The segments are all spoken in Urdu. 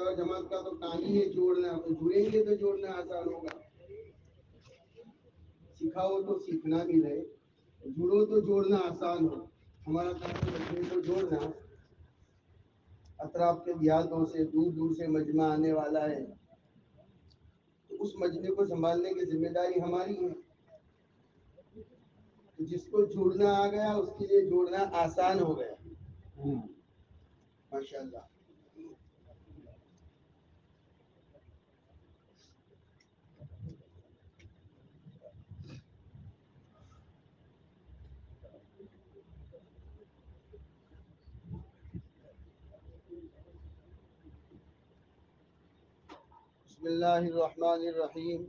ختار جماعت کا تو کام ہی ہے جوڑنا، جڑیں گے تو جوڑنا آسان ہوگا، سکھاؤ تو سیکھنا بھی رہے، جڑو تو جوڑنا آسان ہو۔ ہمارا کام مجمع کو جوڑنا، اطراف کے دیہاتوں سے دور دور سے مجمع آنے والا ہے، تو اس مجمع کو سنبھالنے کی ذمہ داری ہماری ہے۔ تو جس کو جوڑنا آ گیا اس کے لیے جوڑنا آسان ہو گیا، ماشاء اللہ۔ بسم اللہ الرحمن الرحیم،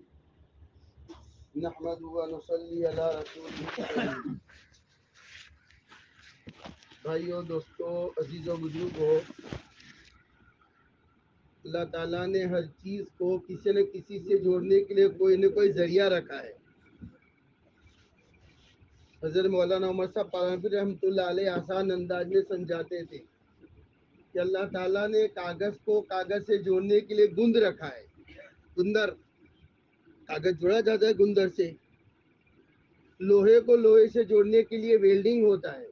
نحمد و نصلی علی رسول الکریم۔ بھائیو، دوستو، عزیزو، بزرگو، اللہ تعالیٰ نے ہر چیز کو کسی نہ کسی سے جوڑنے کے لیے کوئی نہ کوئی ذریعہ رکھا ہے۔ حضرت مولانا عمر صاحب پالنپور رحمۃ اللہ علیہ آسان انداز میں سمجھاتے تھے کہ اللہ تعالیٰ نے کاغذ کو کاغذ سے جوڑنے کے لیے گند رکھا ہے، گندر، کاغذ جوڑا جاتا ہے گندر سے، لوہے کو لوہے سے جوڑنے کے لیے ویلڈنگ ہوتا ہے،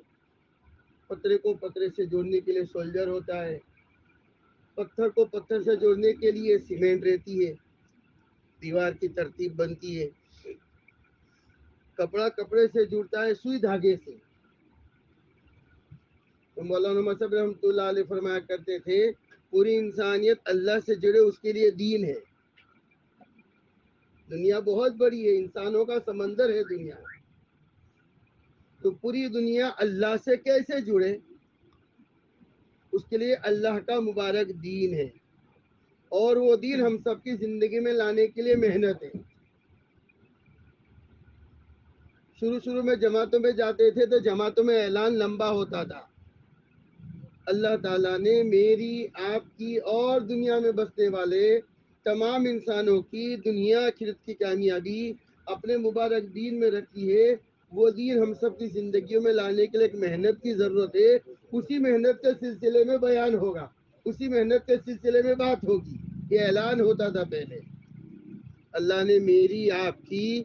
پتھرے کو پتھرے سے جوڑنے کے لیے سولجر ہوتا ہے، پتھر کو پتھر سے جوڑنے کے لیے سیمنٹ رہتی ہے، دیوار کی ترتیب بنتی ہے، کپڑا کپڑے سے جڑتا ہے سوئی دھاگے سے۔ تو مولانا مصعب رحمۃ اللہ علیہ فرمایا کرتے تھے پوری انسانیت اللہ سے جڑے اس کے لیے دین ہے۔ دنیا بہت بڑی ہے، انسانوں کا سمندر ہے دنیا، تو پوری دنیا اللہ سے کیسے جڑے؟ اس کے لیے اللہ کا مبارک دین ہے، اور وہ دین ہم سب کی زندگی میں لانے کے لیے محنت ہے۔ شروع میں جماعتوں میں جاتے تھے تو جماعتوں میں اعلان لمبا ہوتا تھا، اللہ تعالیٰ نے میری، آپ کی اور دنیا میں بسنے والے تمام انسانوں کی دنیا آخرت کی کامیابی اپنے مبارک دین میں رکھی ہے۔ وہ دین ہم سب کی زندگیوں میں لانے کے لیے ایک محنت کی ضرورت ہے، اسی محنت کے سلسلے میں بیان ہوگا، اسی محنت کے سلسلے میں بات ہوگی۔ یہ اعلان ہوتا تھا پہلے، اللہ نے میری، آپ کی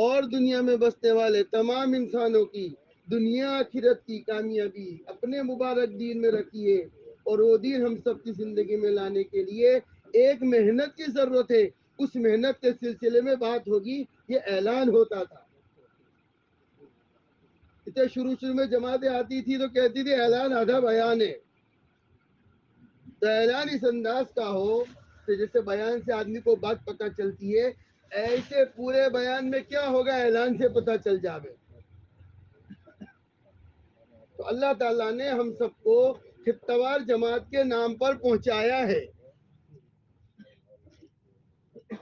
اور دنیا میں بسنے والے تمام انسانوں کی دنیا آخرت کی کامیابی اپنے مبارک دین میں رکھی ہے، اور وہ دین ہم سب کی زندگی میں لانے کے لیے ایک محنت کی ضرورت ہے، اس محنت کے سلسلے میں بات ہوگی۔ یہ اعلان ہوتا تھا۔ شروع میں جماعتیں آتی تھی تو کہتی تھی اعلان آدھا بیان ہے، تو اعلان اس انداز کا ہو کہ جیسے بیان سے آدمی کو بات پتہ چلتی ہے، ایسے پورے بیان میں کیا ہوگا اعلان سے پتہ چل جاوے۔ تو اللہ تعالیٰ نے ہم سب کو خطوار جماعت کے نام پر پہنچایا ہے۔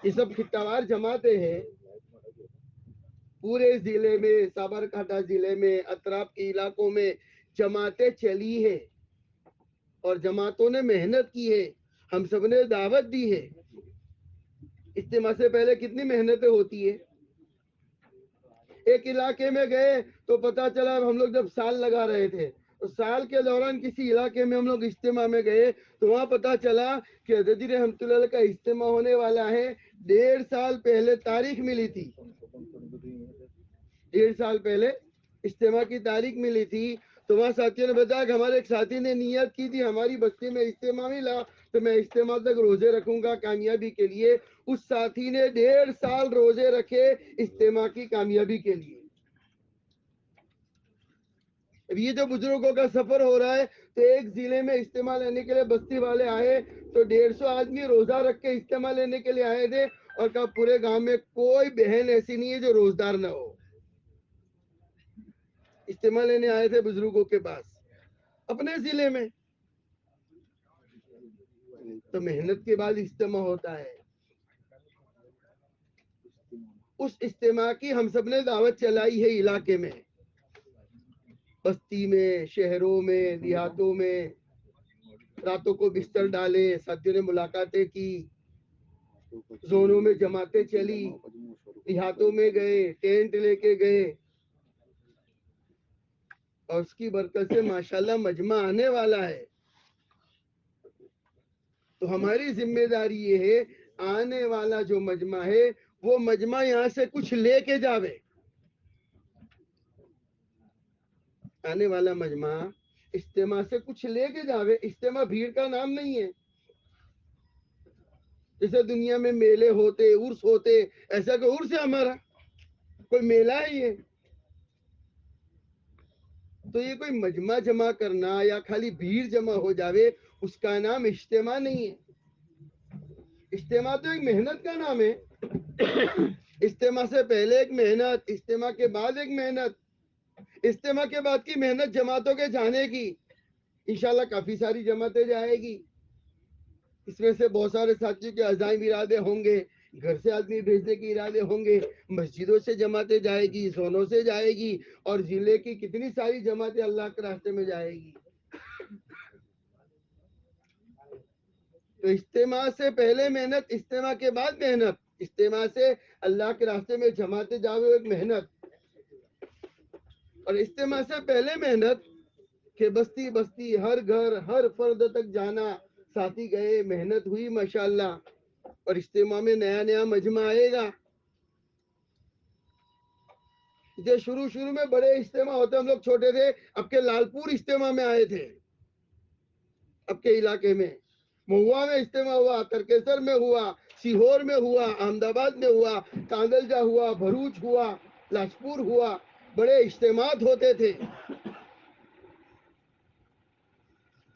یہ سب خطوار جماعتیں ہیں، پورے ضلع میں، سابرکانٹھا ضلع میں، اطراف کے علاقوں میں جماعتیں چلی ہے، اور جماعتوں نے محنت کی ہے، ہم سب نے دعوت دی ہے۔ اجتماع سے پہلے کتنی محنتیں ہوتی ہے۔ ایک علاقے میں گئے تو پتا چلا، ہم لوگ جب سال لگا رہے تھے تو سال کے دوران کسی علاقے میں ہم لوگ اجتماع میں گئے تو وہاں پتا چلا کہ حضرت رحمت اللہ علیہ کا اجتماع ہونے والا ہے، 1.5 سال پہلے تاریخ ملی تھی، 1.5 سال پہلے اجتماع کی تاریخ ملی تھی۔ تو وہاں ساتھیوں نے بتایا کہ ہمارے ایک ساتھی نے نیت کی تھی ہماری بستی میں اجتماع ملا تو میں اجتماع تک روزے رکھوں گا کامیابی کے لیے۔ اس ساتھی نے 1.5 سال روزے رکھے اجتماع کی کامیابی کے لیے۔ اب یہ جو بزرگوں کا سفر ہو رہا ہے تو ایک ضلع میں اجتماع لینے کے لیے بستی والے آئے تو 150 آدمی روزہ رکھ کے اجتماع لینے کے لیے آئے تھے، اور کہا پورے گاؤں میں کوئی بہن ایسی نہیں ہے جو روزدار نہ ہو۔ اجتماع لینے آئے تھے بزرگوں کے پاس اپنے ضلع میں، تو محنت کے بعد اجتماع ہوتا ہے۔ اس اجتماع کی ہم سب نے دعوت چلائی ہے علاقے میں، بستی میں، شہروں میں، دیہاتوں میں، راتوں کو بستر ڈالے، ساتھیوں نے ملاقاتیں کی، زونوں میں جماعتیں چلی، دیہاتوں میں گئے، ٹینٹ لے کے گئے، اور اس کی برکت سے ماشاءاللہ مجمع آنے والا ہے۔ تو تو ہماری ذمہ داری یہ ہے آنے والا جو مجمع ہے وہ مجمع یہاں سے کچھ لے کے جاوے. آنے والا مجمع اجتماع سے کچھ لے کے جاوے. اجتماع بھیڑ کا نام نہیں ہے. جیسے دنیا میں میلے ہوتے عرس ہوتے ایسا کہ عرس ہے ہمارا کوئی میلہ ہی ہے. تو یہ کوئی مجمع جمع کرنا یا خالی بھیڑ جمع ہو جاوے اس کا نام اجتماع نہیں ہے. اجتماع تو ایک محنت کا نام ہے. اجتماع سے پہلے ایک محنت, اجتماع کے بعد ایک محنت, اجتماع کے بعد کی محنت جماعتوں کے جانے کی. انشاءاللہ کافی ساری جماعتیں جائے گی. اس میں سے بہت سارے ساتھیوں کے عزائم ارادے ہوں گے, گھر سے آدمی بھیجنے کے ارادے ہوں گے, مسجدوں سے جماعتیں جائے گی, زونوں سے جائے گی, اور ضلع کی کتنی ساری جماعتیں اللہ کے راستے میں جائے گی. تو اجتماع سے پہلے محنت, اجتماع کے بعد محنت. اجتماع سے اللہ کے راستے میں جماعتیں جاوے ایک محنت, اور اجتماع سے پہلے محنت کہ بستی بستی ہر گھر ہر فرد تک جانا. ساتھی گئے, محنت ہوئی ماشاءاللہ, اور اجتماع میں نیا نیا مجمع آئے گا. جو شروع میں بڑے اجتماع ہوتے, ہم لوگ چھوٹے تھے, اب کے لالپور اجتماع میں آئے تھے, اب کے علاقے میں مہوا میں اجتماع ہوا, ترکیسر میں ہوا, سیہور میں ہوا, احمد آباد میں ہوا, کاندلجا ہوا, بھروچ ہوا, لاجپور ہوا. بڑے اجتماعات ہوتے تھے.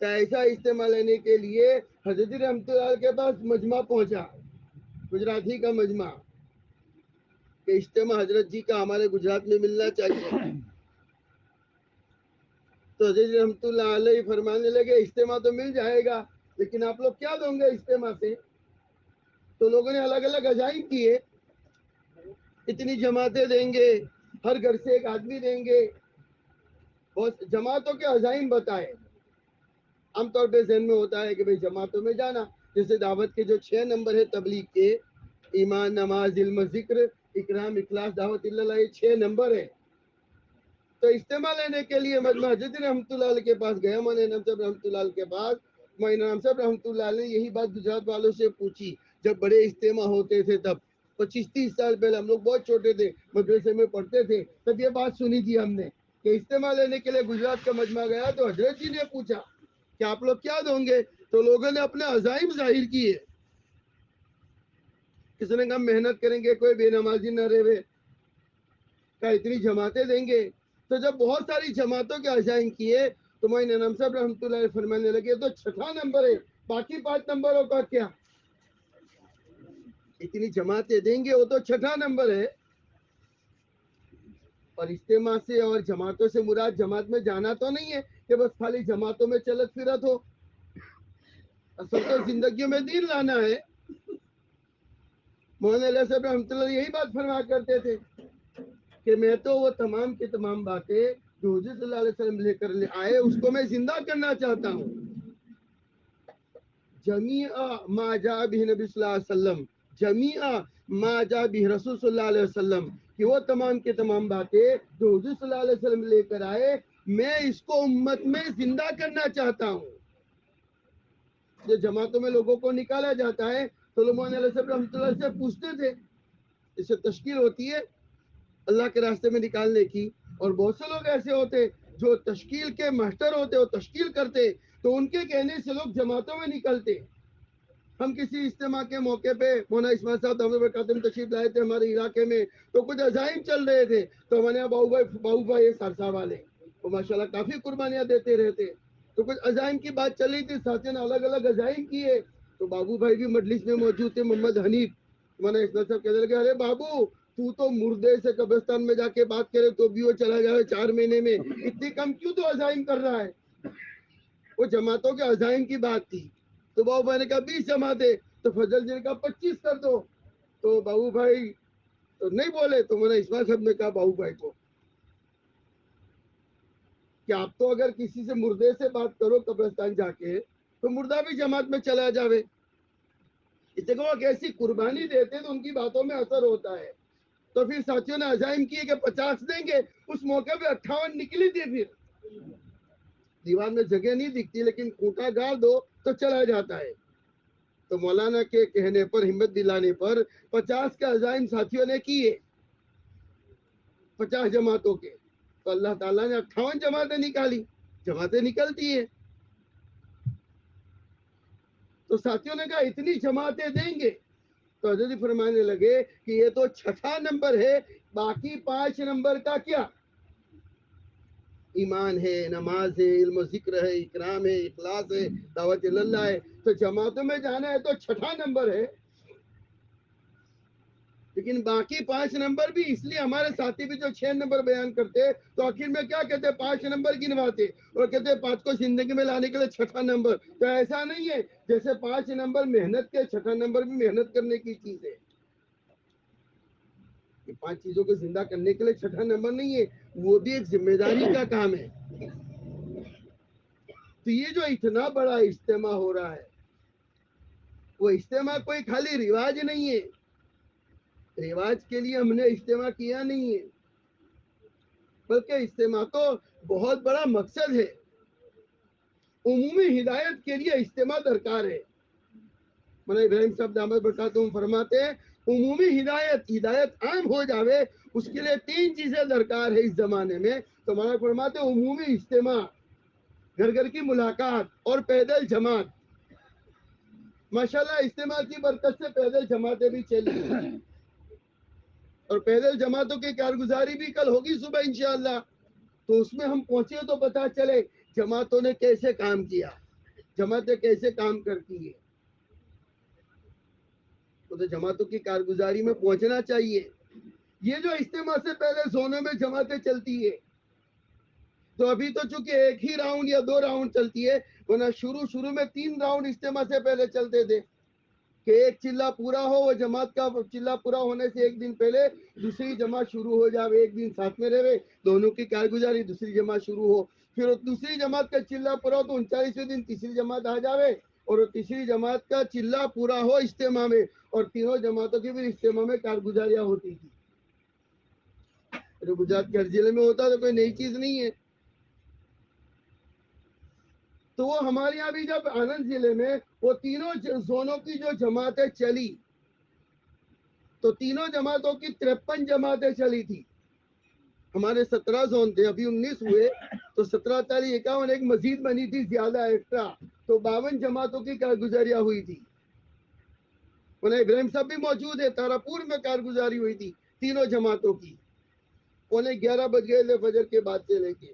تو ایسا اجتماع لینے کے لیے حضرت رحمت اللہ کے پاس مجمع پہنچا, گجراتی کا مجمع, کہ اجتماع حضرت جی کا ہمارے گجرات میں ملنا چاہیے. تو حضرت رحمت اللہ علیہ فرمانے لگے اجتماع تو مل جائے گا, لیکن آپ لوگ کیا دیں گے اجتماع سے؟ تو لوگوں نے الگ الگ عزائم کیے. اتنی جماعتیں دیں گے, ہر گھر سے ایک آدمی دیں گے, بہت جماعتوں کے عزائم بتائے. عام طور پہ ذہن میں ہوتا ہے کہ بھئی جماعتوں میں جانا, جیسے دعوت کے جو 6 نمبر ہے تبلیغ کے, ایمان, نماز, علم, ذکر, اکرام, اخلاص, دعوت اللہ, یہ 6 نمبر ہے. تو اجتماع لینے کے لیے مجمع حضرت رحمت اللہ علیہ کے پاس گیا, مولانا انعام صاحب رحمت اللہ علیہ کے پاس. مولانا انعام صاحب رحمت اللہ علیہ نے یہی بات گجرات والوں سے پوچھی جب بڑے اجتماع ہوتے تھے تب. 25-30 سال پہلے, ہم لوگ بہت چھوٹے تھے, مدرسے میں پڑھتے تھے, تب یہ بات سنی تھی ہم نے کہ اجتماع لینے کے لیے گجرات کا مجمع گیا تو حضرت جی نے پوچھا کہ آپ لوگ کیا دیں گے؟ تو لوگوں نے اپنے عزائم ظاہر کیے. کسی نے کہا محنت کریں گے, کوئی بے نمازی نہ رہے, کہا اتنی جماعتیں دیں گے. تو جب بہت ساری جماعتوں کے عزائم کیے تو مولانا انعام صاحب رحمۃ اللہ علیہ فرمانے لگے تو 6 نمبر ہے, باقی 5 نمبروں کا کیا؟ اتنی جماعتیں دیں گے, وہ تو 6 نمبر ہے. اور اجتماع سے اور جماعتوں سے مراد جماعت میں جانا تو نہیں ہے کہ بس خالی جماعتوں میں چلت پھرت ہو. اصل تو زندگیوں میں دین لانا ہے. مولانا علیہ صاحب رحمۃ اللہ یہی بات فرمایا کرتے تھے کہ میں تو وہ تمام کی تمام باتیں جو حضور صلی اللہ علیہ وسلم لے کر آئے اس کو میں زندہ کرنا چاہتا ہوں. جمیع ما جاء به نبی صلی اللہ علیہ وسلم, جمیع ما جاء به رسول صلی اللہ علیہ وسلم, کہ وہ تمام کی تمام باتیں جو حضور صلی اللہ علیہ وسلم لے کر آئے میں اس کو امت میں زندہ کرنا چاہتا ہوں. جو جماعتوں میں لوگوں کو نکالا جاتا ہے تو لوگ مولانا علیہ صاحب رحمۃ اللہ سے پوچھتے تھے, اس سے تشکیل ہوتی ہے اللہ کے راستے میں نکالنے کی, اور بہت سے لوگ ایسے ہوتے جو تشکیل کے ماسٹر ہوتے, وہ تشکیل کرتے, تو ان کے کہنے سے لوگ جماعتوں میں نکلتے. ہم کسی اجتماع کے موقع پہ مولانا اسماعیل صاحب دامت برکاتہم تشریف لائے تھے ہمارے علاقے میں, تو کچھ عزائم چل رہے تھے, تو ہمارے یہاں باؤ بھائی سرسا والے وہ ماشاءاللہ کافی قربانیاں دیتے رہتے, تو کچھ عزائم کی بات چلی تھی, ساتھیوں نے الگ الگ عزائم کیے, تو بابو بھائی بھی مجلس میں موجود تھے, محمد حنیف. مولانا اسماعیل صاحب کہنے لگے ارے بابو تو مردے سے قبرستان میں جا کے بات کرے تو بھی وہ چلا جائے 4 مہینے میں, اتنی کم کیوں تو عزائم کر رہا ہے؟ وہ جماعتوں کے عزائم کی بات تھی. تو بابو بھائی نے کہا 20 جماعتیں, تو فضل جی نے کہا 25 کر دو. تو بابو بھائی تو نہیں بولے, تو مولانا اسماعیل صاحب نے کہا بابو بھائی کو کہ آپ تو اگر کسی سے مردے سے بات کرو قبرستان جا کے تو مردہ بھی جماعت میں چلا جاوے. اس لیے کہ وہ کیسی قربانی دیتے تو ان کی باتوں میں اثر ہوتا ہے. تو پھر ساتھیوں نے عزائم کیے کہ 50 دیں گے, اس موقع پہ 58 نکلی تھی. پھر دیوار میں جگہ نہیں دکھتی لیکن کوٹا گاڑ دو تو چلا جاتا ہے. تو مولانا کے کہنے پر، ہمت دلانے پر 50 کا عزائم ساتھیوں نے کیے، 50 جماعتوں کے، تو اللہ تعالیٰ نے 58 جماعتیں نکالی، جماعتیں نکلتی ہیں۔ تو ساتھیوں نے کہا اتنی جماعتیں دیں گے؟ تو حضرت فرمانے لگے کہ یہ تو 6 نمبر ہے، باقی 5 نمبر کا کیا؟ ایمان ہے، نماز ہے، علم و ذکر ہے، اکرام ہے، اخلاص ہے، دعوت اللہ ہے۔ تو جماعتوں میں جانا ہے تو 6 نمبر ہے، لیکن باقی 5 نمبر بھی، اس لیے ہمارے ساتھی بھی جو 6 نمبر بیان کرتے تو آخر میں کیا کہتے؟ 5 نمبر گنواتے اور کہتے 5 کو زندگی میں لانے کے لیے 6 نمبر۔ تو ایسا نہیں ہے، جیسے 5 نمبر محنت کے، 6 نمبر بھی محنت کرنے کی چیز ہے۔ 5 چیزوں کو زندہ کرنے کے لیے 6 نمبر نہیں ہے، وہ بھی ایک ذمہ داری کا کام ہے۔ تو یہ جو اتنا بڑا اجتماع ہو رہا ہے، وہ اجتماع کوئی خالی رواج نہیں ہے، رواج کے لیے ہم نے اجتماع کیا نہیں ہے، بلکہ اجتماع تو بہت بڑا مقصد ہے۔ عمومی ہدایت کے لیے اجتماع درکار ہے۔ مولانا ابراہیم صاحب دامت برکاتہم فرماتے ہیں عمومی ہدایت عام ہو جاوے، اس کے لیے 3 چیزیں درکار ہے اس زمانے میں۔ تو مولانا فرماتے ہیں عمومی اجتماع، گھر گھر کی ملاقات اور پیدل جماعت۔ ماشاءاللہ اجتماع کی برکت سے پیدل جماعتیں بھی چلی، اور پیدل جماعتوں کی کارگزاری بھی کل ہوگی صبح انشاءاللہ۔ تو اس میں ہم پہنچے تو پتا چلے جماعتوں نے کیسے کام کیا، جماعتیں کیسے کام کرتی ہیں۔ تو جماعتوں کی کارگزاری میں پہنچنا چاہیے۔ یہ جو اجتماع سے پہلے زونوں میں جماعتیں چلتی ہے، تو ابھی تو چونکہ ایک ہی راؤنڈ یا 2 راؤنڈ چلتی ہے، ورنہ شروع میں 3 راؤنڈ اجتماع سے پہلے چلتے تھے کہ ایک چلہ پورا ہو، وہ جماعت کا چلہ پورا ہونے سے ایک دن پہلے دوسری جماعت شروع ہو جائے، ایک دن ساتھ میں رہے، دونوں کی کارگزاری، دوسری جماعت شروع ہو، پھر دوسری جماعت کا چلہ پورا ہو تو 39ویں دن تیسری جماعت آ جاوے، اور تیسری جماعت کا چلہ پورا ہو اجتماع میں، اور تینوں جماعتوں کی پھر اجتماع میں کارگزاریاں ہوتی تھی۔ گجرات کے ہر ضلع میں ہوتا تو کوئی نئی چیز نہیں ہے۔ تو وہ ہمارے یہاں بھی جب آنند ضلع میں وہ تینوں زونوں کی جو جماعتیں چلی، تو تینوں جماعتوں کی 53 جماعتیں چلی تھی۔ ہمارے 17 زون تھے، ابھی 19 ہوئے، تو 17 تاریخ 51 ایک مزید بنی تھی زیادہ ایکسٹرا، تو 52 جماعتوں کی کارگزاریاں ہوئی تھی۔ مولانا ابراہیم صاحب بھی موجود ہے، تارا-پور میں کارگزاری ہوئی تھی تینوں جماعتوں کی، 11:15 بج گئے تھے فجر کے بعد سے لے کے۔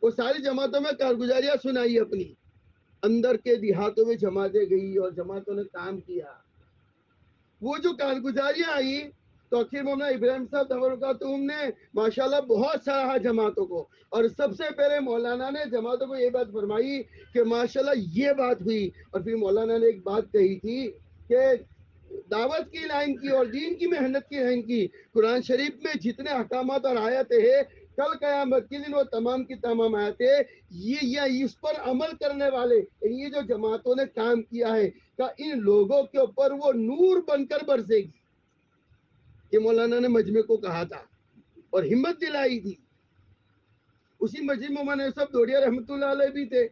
وہ ساری جماعتوں میں کارگزاریاں سنائی اپنی، اندر کے دیہاتوں میں جماعتیں گئی اور جماعتوں نے کام کیا۔ وہ جو کارگزاریاں آئی تو آخر مولانا ابراہیم صاحب تبرکاتہم نے ماشاءاللہ بہت سراہا جماعتوں کو، اور سب سے پہلے مولانا نے جماعتوں کو یہ بات فرمائی کہ ماشاءاللہ یہ بات ہوئی، اور پھر مولانا نے ایک بات کہی تھی کہ دعوت کی لائن کی اور دین کی محنت کی لائن کی، قرآن شریف میں جتنے احکامات اور آیتیں ہیں، کل قیامت کے دن وہ تمام کی تمام آیتیں یہ اس پر عمل کرنے والے، یہ جو جماعتوں نے کام کیا ہے کہ ان لوگوں کے اوپر وہ نور بن کر برسے گی، کہ مولانا نے مجمع کو کہا تھا اور ہمت دلائی تھی۔ اسی مجمع میں مولانا صاحب دوڑیا رحمۃ اللہ علیہ بھی تھے،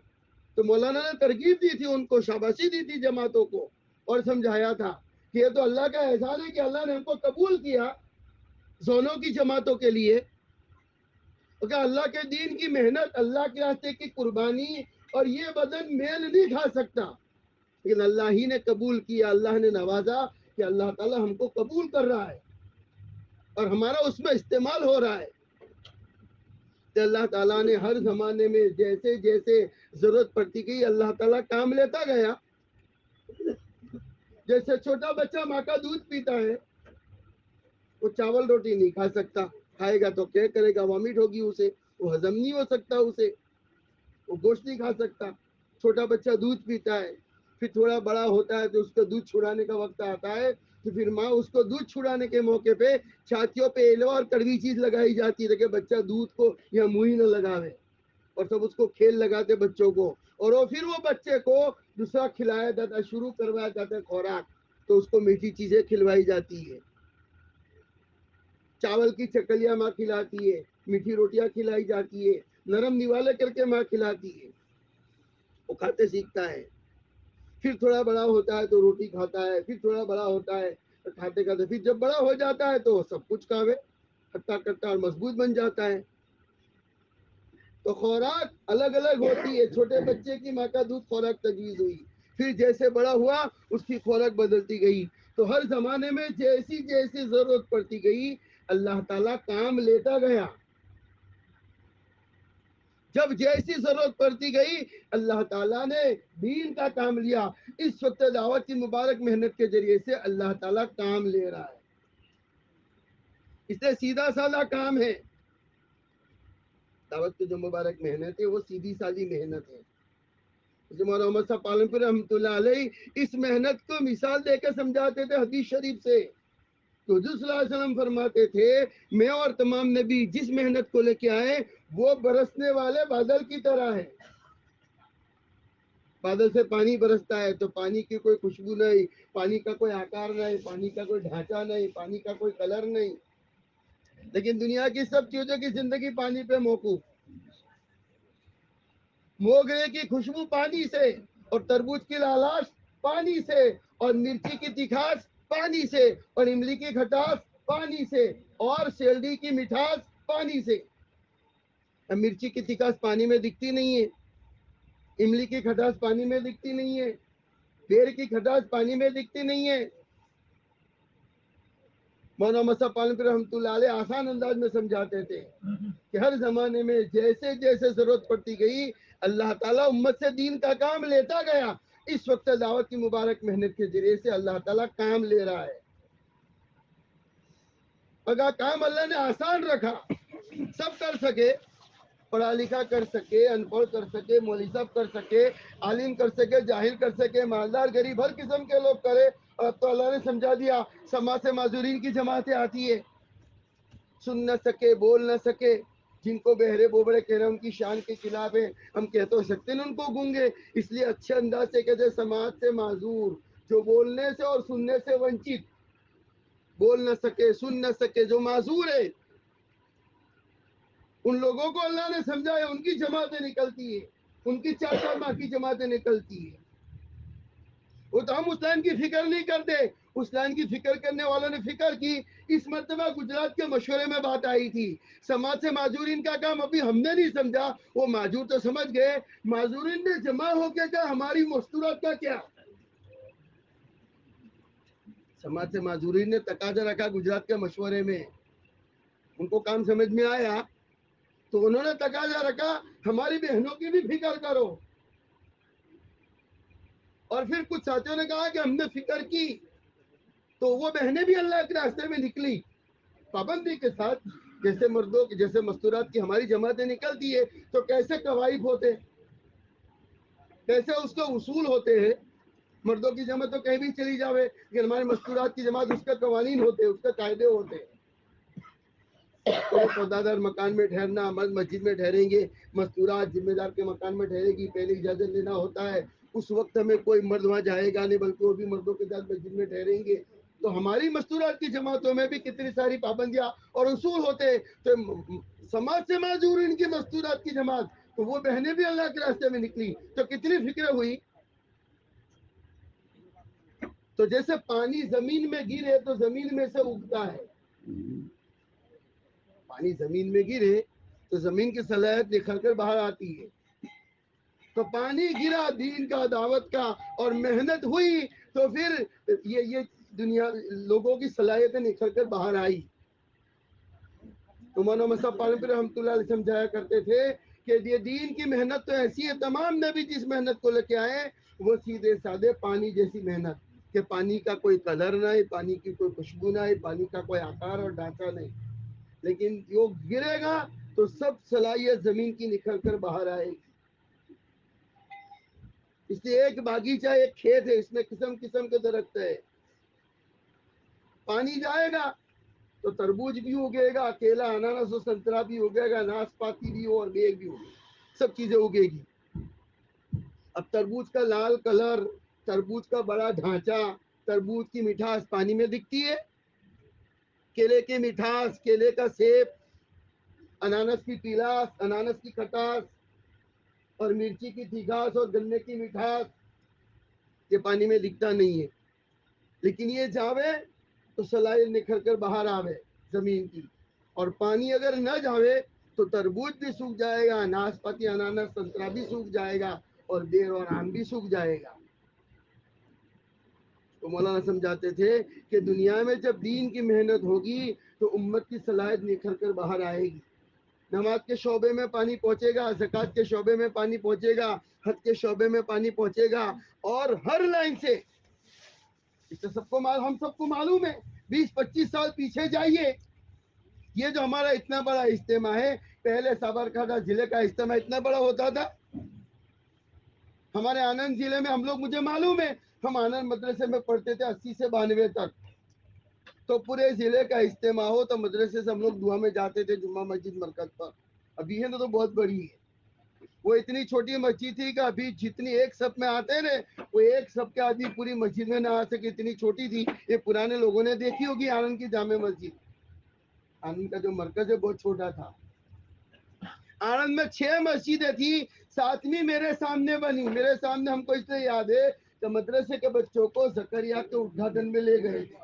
تو مولانا نے ترغیب دی تھی ان کو، شاباشی دی تھی جماعتوں کو، اور سمجھایا تھا کہ یہ تو اللہ کا احسان ہے کہ اللہ نے ہم کو قبول کیا زونوں کی جماعتوں کے لیے، کہ اللہ کے دین کی محنت، اللہ کے راستے کی قربانی، اور یہ بدن میل نہیں کھا سکتا، لیکن اللہ ہی نے قبول کیا، اللہ نے نوازا کہ اللہ تعالی ہم کو قبول کر رہا ہے اور ہمارا اس میں استعمال ہو رہا ہے۔ کہ اللہ تعالیٰ نے ہر زمانے میں جیسے جیسے ضرورت پڑتی گئی اللہ تعالیٰ کام لیتا گیا۔ جیسے چھوٹا بچہ ماں کا دودھ پیتا ہے، وہ چاول روٹی نہیں کھا سکتا، کھائے گا تو کیا کرے گا، وامٹ ہوگی اسے، وہ ہضم نہیں ہو سکتا، اسے وہ گوشت نہیں کھا سکتا۔ چھوٹا بچہ دودھ پیتا ہے، پھر تھوڑا بڑا ہوتا ہے تو اس کو دودھ چھڑانے کا وقت آتا ہے، تو پھر ماں اس کو دودھ چھڑانے کے موقع پہ چھاتیوں پہ ایلوا اور کڑوی چیز لگائی جاتی ہے کہ بچہ دودھ کو یا منہ نہ لگاوے، اور سب اس کو کھیل لگاتے بچوں کو، اور وہ پھر وہ بچے کو دوسرا کھلایا جاتا ہے، شروع کروایا جاتا ہے خوراک، تو اس کو میٹھی چیزیں کھلوائی جاتی ہے، چاول کی چکلیاں ماں کھلاتی ہے، میٹھی روٹیاں کھلائی جاتی ہے، نرم نوالے کر کے ماں کھلاتی ہے، وہ کھاتے سیکھتا ہے۔ پھر تھوڑا بڑا ہوتا ہے تو روٹی کھاتا ہے، پھر تھوڑا بڑا ہوتا ہے تو کھاتے کھاتے، پھر جب بڑا ہو جاتا ہے تو سب کچھ کھاوے کھٹا کھٹا اور مضبوط بن جاتا ہے۔ تو خوراک الگ الگ ہوتی ہے، چھوٹے بچے کی ماں کا دودھ خوراک تجویز ہوئی، پھر جیسے بڑا ہوا اس کی خوراک بدلتی گئی۔ تو ہر زمانے میں جیسی جیسی ضرورت پڑتی گئی اللہ تعالیٰ کام لیتا گیا، جب جیسی ضرورت پڑتی گئی اللہ تعالیٰ نے دین کا کام لیا۔ اس وقت دعوت کی مبارک محنت کے ذریعے سے اللہ تعالیٰ کام لے رہا ہے، اس لیے سیدھا سادہ کام ہے۔ دعوت کی جو مبارک محنت ہے وہ سیدھی سادی محنت ہے۔ مولانا محمد صاحب پالنپور رحمۃ اللہ علیہ اس محنت کو مثال دے کے سمجھاتے تھے حدیث شریف سے۔ تو حضور صلی اللہ علیہ وسلم فرماتے تھے میں اور تمام نبی جس محنت کو لے کے آئے وہ برسنے والے بادل کی طرح ہے۔ بادل سے پانی برستا ہے تو پانی کی کوئی خوشبو نہیں، پانی کا کوئی آکار نہیں، پانی کا کوئی ڈھانچہ نہیں، پانی کا کوئی کلر نہیں، لیکن دنیا کی سب چیزوں کی زندگی پانی پہ موقوف۔ موگرے کی خوشبو پانی سے، اور تربوز کی لالاش پانی سے، اور مرچی کی تکھاس پانی سے، اور املی کی کھٹاس پانی سے، اور سیلڈی کی مٹھاس پانی سے۔ اب مرچی کی تکھاس پانی میں دکھتی نہیں ہے، املی کی کھٹاس پانی میں دکھتی نہیں ہے، بیر کی کھٹاس پانی میں دکھتی نہیں ہے۔ مولانا مصعب پالنپور رحمۃ اللہ علیہ آسان انداز میں سمجھاتے تھے کہ ہر زمانے میں جیسے جیسے ضرورت پڑتی گئی اللہ تعالیٰ امت سے دین کا کام لیتا گیا۔ اس وقت دعوت کی مبارک محنت کے ذریعے سے اللہ تعالیٰ کام لے رہا ہے۔ اگر کام اللہ نے آسان رکھا، سب کر سکے، پڑھا لکھا کر سکے، ان پڑھ کر سکے، مولوی صاحب کر سکے، عالم کر سکے، جاہل کر سکے، مالدار غریب ہر قسم کے لوگ کرے، اور اب تو اللہ نے سمجھا دیا سماع سے معذورین کی جماعتیں آتی ہے، سن نہ سکے، بول نہ سکے، جن کو بہرے بوبڑے کہہ رہے ہیں ان کی شان کے خلاف ہے، ہم کہہ تو سکتے ہیں ان کو گونگے، اس لیے اچھے انداز سے کہتے سماعت سے معذور، جو بولنے سے اور سننے سے ونچت، بول نہ سکے، سن نہ سکے، جو معذور ہے ان لوگوں کو اللہ نے سمجھا ہے، ان کی جماعتیں نکلتی ہے، ان کی چاچا ماں کی جماعتیں نکلتی ہے۔ وہ تو ہم اس لائن کی فکر نہیں کرتے، اس لائن کی فکر کرنے والوں نے فکر کی۔ اس مرتبہ گجرات کے مشورے میں بات آئی تھی، سماج سے معذورین کا کام ابھی ہم نے نہیں سمجھا، وہ معذور تو سمجھ گئے، معذورین نے جمع ہو کے کہا ہماری مستورات کا کیا؟ سماج سے معذورین نے تقاضا رکھا گجرات کے مشورے میں، ان کو کام سمجھ میں آیا تو انہوں نے تقاضا رکھا ہماری بہنوں کی بھی فکر کرو، اور پھر کچھ ساتھیوں نے کہا کہ ہم نے فکر کی، تو وہ بہنیں بھی اللہ کے راستے میں نکلی پابندی کے ساتھ، جیسے مردوں کی، جیسے مستورات کی ہماری جماعتیں نکلتی ہے تو کیسے قوائف ہوتے، کیسے اس کے اصول ہوتے ہیں۔ مردوں کی جماعت تو کہیں بھی چلی جاوے، لیکن ہماری مستورات کی جماعت اس کے قوانین ہوتے، اس کے قاعدے ہوتے۔ پردادار مکان میں ٹھہرنا، مرد مسجد میں ٹھہریں گے، مستورات ذمہ دار کے مکان میں ٹھہرے گی، پہلے اجازت لینا ہوتا ہے، اس وقت میں کوئی مرد وہاں جائے گا نہیں بلکہ وہ بھی مردوں کے ساتھ مسجد میں ٹھہریں گے۔ تو ہماری مستورات کی جماعتوں میں بھی کتنی ساری پابندیاں اور اصول ہوتے ہیں۔ تو سماج سے معذور ان کی مستورات کی جماعت، تو وہ بہنیں بھی اللہ کے راستے میں نکلی، تو کتنی فکریں ہوئی۔ تو جیسے پانی زمین میں گرے تو زمین میں سے اگتا ہے، پانی زمین میں گرے تو زمین کی صلاحیت نکھر کر باہر آتی ہے۔ تو پانی گرا دین کا، دعوت کا، اور محنت ہوئی تو پھر یہ دنیا لوگوں کی صلاحیتیں نکھر کر باہر آئی۔ تو مولانا مصعب پالنپور رحمۃ اللہ علیہ سمجھایا کرتے تھے کہ یہ دین کی محنت تو ایسی ہے، تمام نبی جس محنت کو لے کے آئے وہ سیدھے سادے پانی جیسی محنت، کہ پانی کا کوئی کلر نہیں، پانی کی کوئی خوشبو نہیں، پانی کا کوئی آکار اور ڈھانچہ نہیں، لیکن جو گرے گا تو سب صلاحیت زمین کی نکل کر باہر آئے گی۔ اس لیے ایک باغیچہ، ایک کھیت ہے، اس میں قسم قسم کے درخت ہے، پانی جائے گا تو تربوج بھی اگے گا، کیلا، انانس و سنترا بھی اگے گا، ناسپاتی بھی ہو اور بیگ بھی ہو، سب چیزیں اگے گی۔ اب تربوج کا لال کلر، تربوج کا بڑا ڈھانچہ، تربوج کی مٹھاس پانی میں دکھتی ہے، کیلے کی مٹھاس، کیلے کا سیب، انانس کی پیلاس، انانس کی کھٹاس، اور مرچی کی تیکھاس اور گنے کی مٹھاس، یہ پانی میں دکھتا نہیں ہے، لیکن یہ جاوے تو صلاحیت نکھر کر باہر آوے زمین کی، اور پانی اگر نہ جاوے تو تربوز بھی سوکھ جائے گا، ناسپاتی انانس سنترا بھی سوکھ جائے گا، اور بیر اور آم بھی سوکھ جائے گا۔ تو مولانا سمجھاتے تھے کہ دنیا میں جب دین کی محنت ہوگی تو امت کی صلاحیت نکھر کر باہر آئے گی۔ نماز کے شعبے میں پانی پہنچے گا، زکوٰۃ کے شعبے میں پانی پہنچے گا، حج کے شعبے میں پانی پہنچے گا، اور ہر لائن سے اس سے ہم سب کو معلوم ہے۔ 20-25 سال پیچھے جائیے، یہ جو ہمارا اتنا بڑا اجتماع ہے، پہلے سابرکھاٹا ضلع کا اجتماع اتنا بڑا ہوتا تھا؟ ہمارے آنند ضلع میں ہم لوگ، مجھے معلوم ہے، ہم آنند مدرسے میں پڑھتے تھے 80 سے 92 تک، تو پورے ضلع کا اجتماع ہو تو مدرسے سے ہم لوگ دعا میں جاتے تھے جمعہ مسجد مرکز پر۔ ابھی ہے تو بہت بڑی ہے، وہ اتنی چھوٹی مسجد تھی کہ ابھی جتنی ایک صف میں آتے ہیں نا، وہ ایک صف کے آدمی پوری مسجد میں نہ آ سکے، اتنی چھوٹی تھی۔ یہ پرانے لوگوں نے دیکھی ہوگی آنند کی جامع مسجد، آنند کا جو مرکز ہے بہت چھوٹا تھا۔ آنند میں 6 مسجدیں تھی، 7ویں میرے سامنے بنی۔ میرے سامنے ہم کو اس لیے یاد ہے کہ مدرسے کے بچوں کو زکریا کے ادگھاٹن میں لے گئے تھے۔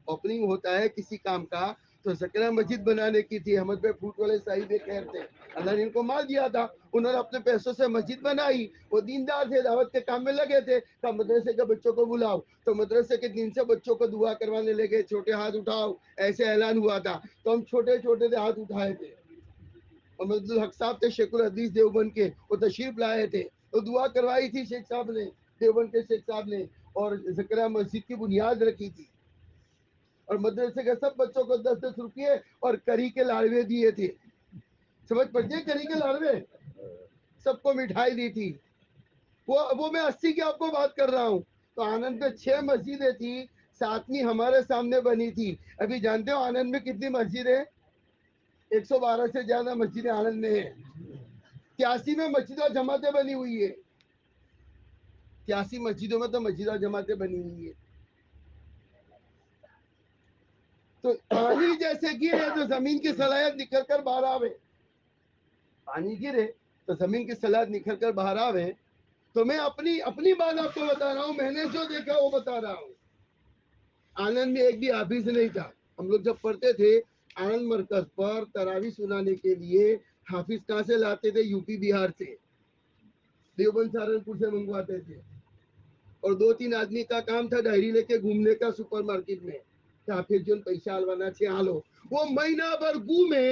اوپننگ ہوتا ہے کسی کام کا تو زکریا مسجد بنانے کی تھی، احمد بھائی پھوٹ والے صاحب خیر تھے، اللہ نے ان کو مال دیا تھا، انہوں نے اپنے پیسوں سے مسجد بنائی۔ وہ دیندار تھے، دعوت کے کام میں لگے تھے، کہا مدرسے کے بچوں کو بلاؤ، تو مدرسے کے دن سے بچوں کو دعا کروانے لگے، چھوٹے ہاتھ اٹھاؤ، ایسے اعلان ہوا تھا، تو ہم چھوٹے چھوٹے سے ہاتھ اٹھائے تھے، اور محمد الحق صاحب تھے شیخ الحدیث دیوبند کے، وہ تشریف لائے تھے، تو دعا کروائی تھی شیخ صاحب نے، دیوبند کے شیخ صاحب نے، اور زکریا مسجد کی بنیاد رکھی تھی، اور مدرسے کے سب بچوں کو 10-10 روپئے اور کری کے لاڑوے دیے تھے۔ سمجھ پڑتی ہے کری کے لاڑوے؟ سب کو مٹھائی دی تھی۔ وہ میں 80 کی آپ کو بات کر رہا ہوں۔ تو آنند میں 6 مسجدیں تھی، 7ویں ہمارے سامنے بنی تھی۔ ابھی جانتے ہو آنند میں کتنی مسجد ہے؟ 112 سے زیادہ مسجدیں آنند میں ہیں۔ 83 میں مسجد و جماعتیں بنی ہوئی ہے، 83 مسجدوں میں تو مسجد و جماعتیں بنی ہوئی ہے۔ تو پانی جیسے گرے تو زمین کی صلاحیت نکل کر باہر آوے، پانی گرے تو زمین کی صلاحیت نکل کر باہر آوے۔ تو میں اپنی بات آپ کو بتا رہا ہوں، میں نے جو دیکھا وہ بتا رہا ہوں۔ آنند میں ایک بھی حافظ نہیں تھا۔ ہم لوگ جب پڑھتے تھے آنند مرکز پر تراویح سنانے کے لیے حافظ کہاں سے لاتے تھے؟ یو پی بہار سے، دیوبند سہارنپور سے منگواتے تھے، اور 2-3 آدمی کا کام تھا ڈائری لے کے گھومنے کا سپر مارکیٹ میں، حافظ جن پیسہ الوانا چھے آلو۔ وہ مہینہ بھر گھومے